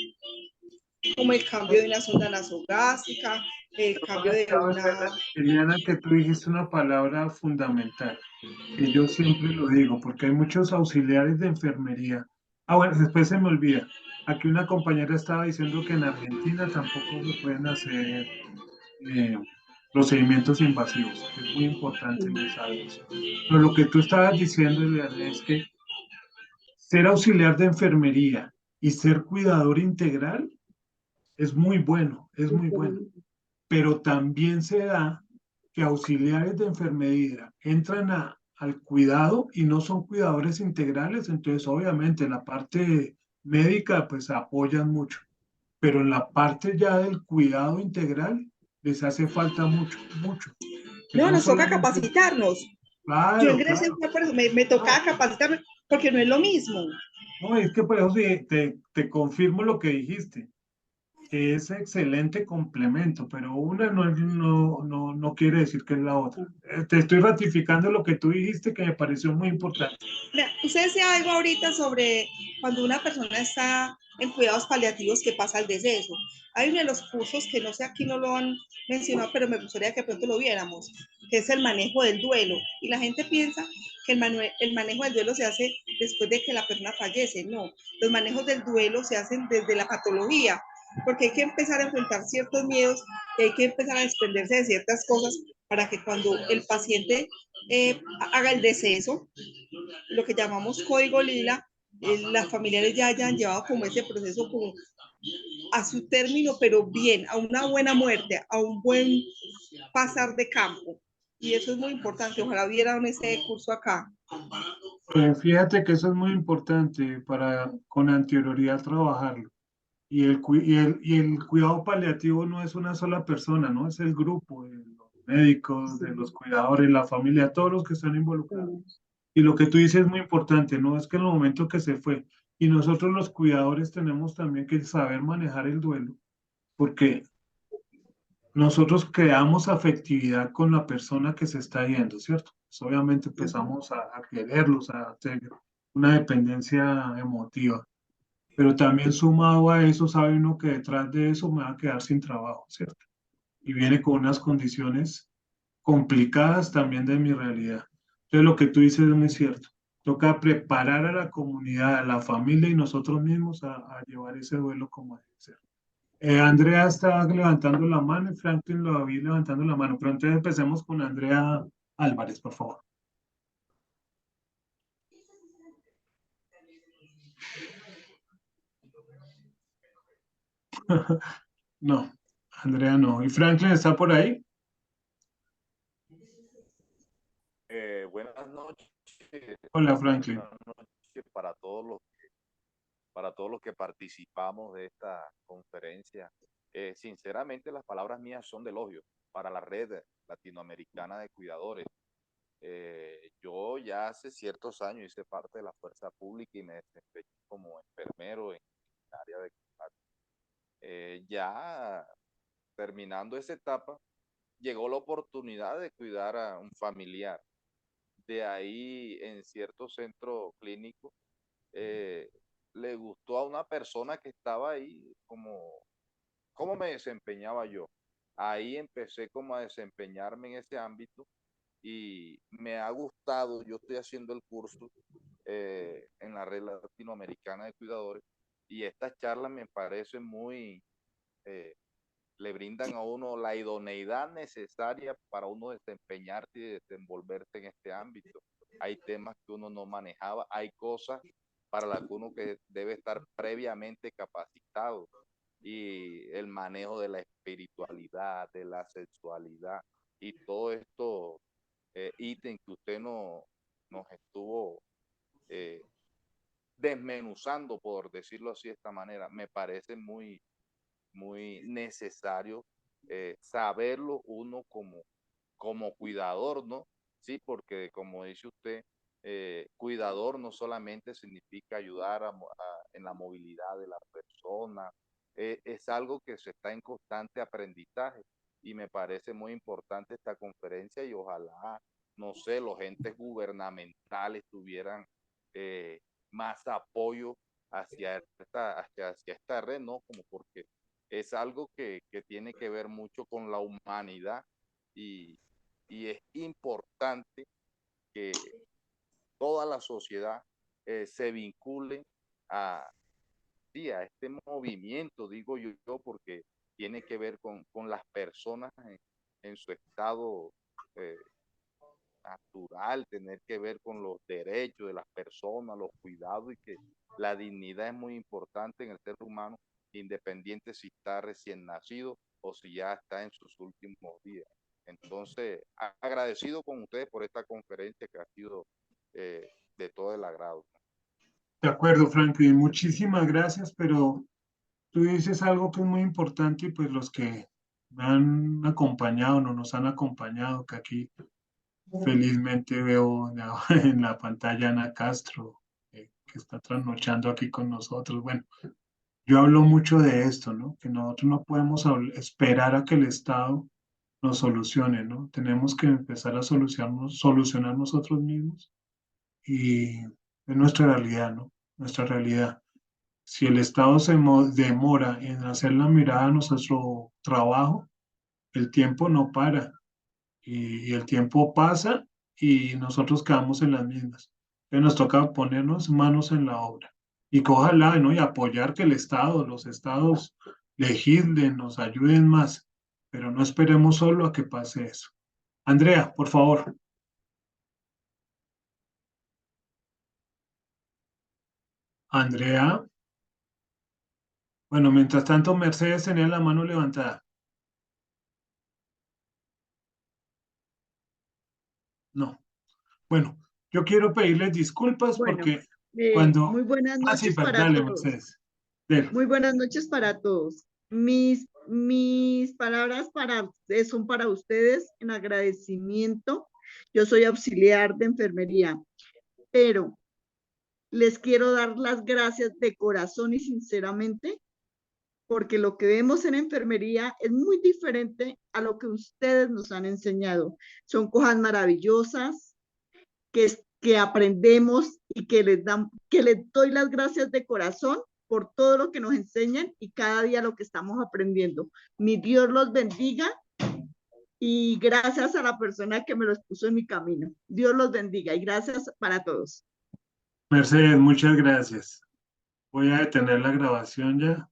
como el cambio de una sonda nasogástrica, el cambio de una... Eliana, que tú dijiste una palabra fundamental, que yo siempre lo digo, porque hay muchos auxiliares de enfermería. Ah, bueno, después se me olvida. Aquí una compañera estaba diciendo que en Argentina tampoco se pueden hacer procedimientos invasivos. Es muy importante no saber eso. Pero lo que tú estabas diciendo, Eliane, es que ser auxiliar de enfermería y ser cuidador integral es muy bueno, pero también se da que auxiliares de enfermería entran al cuidado y no son cuidadores integrales, entonces obviamente en la parte médica pues apoyan mucho, pero en la parte ya del cuidado integral les hace falta mucho, mucho, que No, no nos toca solamente, capacitarnos. Yo claro, ingresé claro, por eso, me tocaba no, capacitarme porque no es lo mismo. no, es que por eso sí, te confirmo lo que dijiste, que es excelente complemento, pero una no quiere decir que es la otra. Te estoy ratificando lo que tú dijiste que me pareció muy importante. Mira, usted decía algo ahorita sobre cuando una persona está en cuidados paliativos que pasa el deceso. Hay uno de los cursos que no sé, aquí no lo han mencionado, pero me gustaría que pronto lo viéramos, que es el manejo del duelo. Y la gente piensa que el manejo del duelo se hace después de que la persona fallece. No, los manejos del duelo se hacen desde la patología, porque hay que empezar a enfrentar ciertos miedos y hay que empezar a desprenderse de ciertas cosas para que cuando el paciente haga el deceso, lo que llamamos código lila, las familiares ya hayan llevado como ese proceso como a su término, pero bien, a una buena muerte, a un buen pasar de campo. Y eso es muy importante. Ojalá vieran ese curso acá. Fíjate que eso es muy importante para con anterioridad trabajarlo. Y el cuidado paliativo no es una sola persona, ¿no? Es el grupo de los médicos, de los cuidadores, la familia, todos los que están involucrados. Y lo que tú dices es muy importante, ¿no? Es que en el momento que se fue, y nosotros los cuidadores tenemos también que saber manejar el duelo, porque nosotros creamos afectividad con la persona que se está yendo, ¿cierto? Pues obviamente empezamos a quererlos, a tener una dependencia emotiva, pero también sumado a eso, sabe uno que detrás de eso me va a quedar sin trabajo, ¿cierto? Y viene con unas condiciones complicadas también de mi realidad. Entonces, lo que tú dices es muy cierto. Toca preparar a la comunidad, a la familia y nosotros mismos a llevar ese duelo como debe ser. Andrea está levantando la mano y Franklin lo vi levantando la mano. Pero entonces empecemos con Andrea Álvarez, por favor. No, Andrea no. ¿Y Franklin está por ahí? Buenas noches, Hola, Franklin. buenas noches para todos los que participamos de esta conferencia. Sinceramente, las palabras mías son de elogio para la red latinoamericana de cuidadores. Yo ya hace ciertos años hice parte de la fuerza pública y me desempeñé como enfermero en el área de combate. Ya terminando esa etapa, llegó la oportunidad de cuidar a un familiar. De ahí, en cierto centro clínico, eh, le gustó a una persona que estaba ahí como cómo me desempeñaba yo. Ahí empecé como a desempeñarme en ese ámbito y me ha gustado. Yo estoy haciendo el curso en la red latinoamericana de cuidadores y estas charlas me parecen muy, eh, le brindan a uno la idoneidad necesaria para uno desempeñarse y desenvolverse en este ámbito. Hay temas que uno no manejaba, hay cosas para las que uno que debe estar previamente capacitado y el manejo de la espiritualidad, de la sexualidad y todo esto ítem que usted nos estuvo eh, desmenuzando, por decirlo así de esta manera, me parece muy necesario saberlo uno como cuidador, ¿no? Sí, porque como dice usted, cuidador no solamente significa ayudar en la movilidad de la persona, es algo que se está en constante aprendizaje y me parece muy importante esta conferencia y ojalá, no sé, los entes gubernamentales tuvieran más apoyo hacia esta red, ¿no? Como porque es algo que tiene que ver mucho con la humanidad y, y es importante que toda la sociedad se vincule a, sí, a este movimiento, digo yo, porque tiene que ver con las personas en su estado natural, tener que ver con los derechos de las personas, los cuidados, y que la dignidad es muy importante en el ser humano, independiente si está recién nacido o si ya está en sus últimos días. Entonces, agradecido con ustedes por esta conferencia que ha sido de todo el agrado. De acuerdo, Franklin, muchísimas gracias, pero tú dices algo que es muy importante y pues los que me han acompañado, no nos han acompañado, que aquí felizmente veo en la pantalla a Ana Castro, que está trasnochando aquí con nosotros. Bueno, yo hablo mucho de esto, ¿no? Que nosotros no podemos esperar a que el Estado nos solucione, ¿no? Tenemos que empezar a solucionar nosotros mismos y es nuestra realidad, ¿no? Nuestra realidad. Si el Estado demora en hacer la mirada a nuestro trabajo, el tiempo no para y el tiempo pasa y nosotros quedamos en las mismas. Entonces nos toca ponernos manos en la obra y que ojalá, ¿no? Y apoyar que el Estado, los estados legislen, nos ayuden más, pero no esperemos solo a que pase eso. Andrea, por favor. Andrea. Bueno, mientras tanto, Mercedes tenía la mano levantada. No. Bueno, yo quiero pedirles disculpas Bueno, porque cuando... muy buenas Ah, sí, noches pero para dale, todos. Mercedes. Dale. Muy buenas noches para todos. Mis palabras son para ustedes en agradecimiento. Yo soy auxiliar de enfermería, pero les quiero dar las gracias de corazón y sinceramente, porque lo que vemos en enfermería es muy diferente a lo que ustedes nos han enseñado. Son cosas maravillosas que aprendemos y que les doy las gracias de corazón por todo lo que nos enseñan y cada día lo que estamos aprendiendo. Mi Dios los bendiga y gracias a la persona que me los puso en mi camino. Dios los bendiga y gracias para todos. Mercedes, muchas gracias. Voy a detener la grabación ya.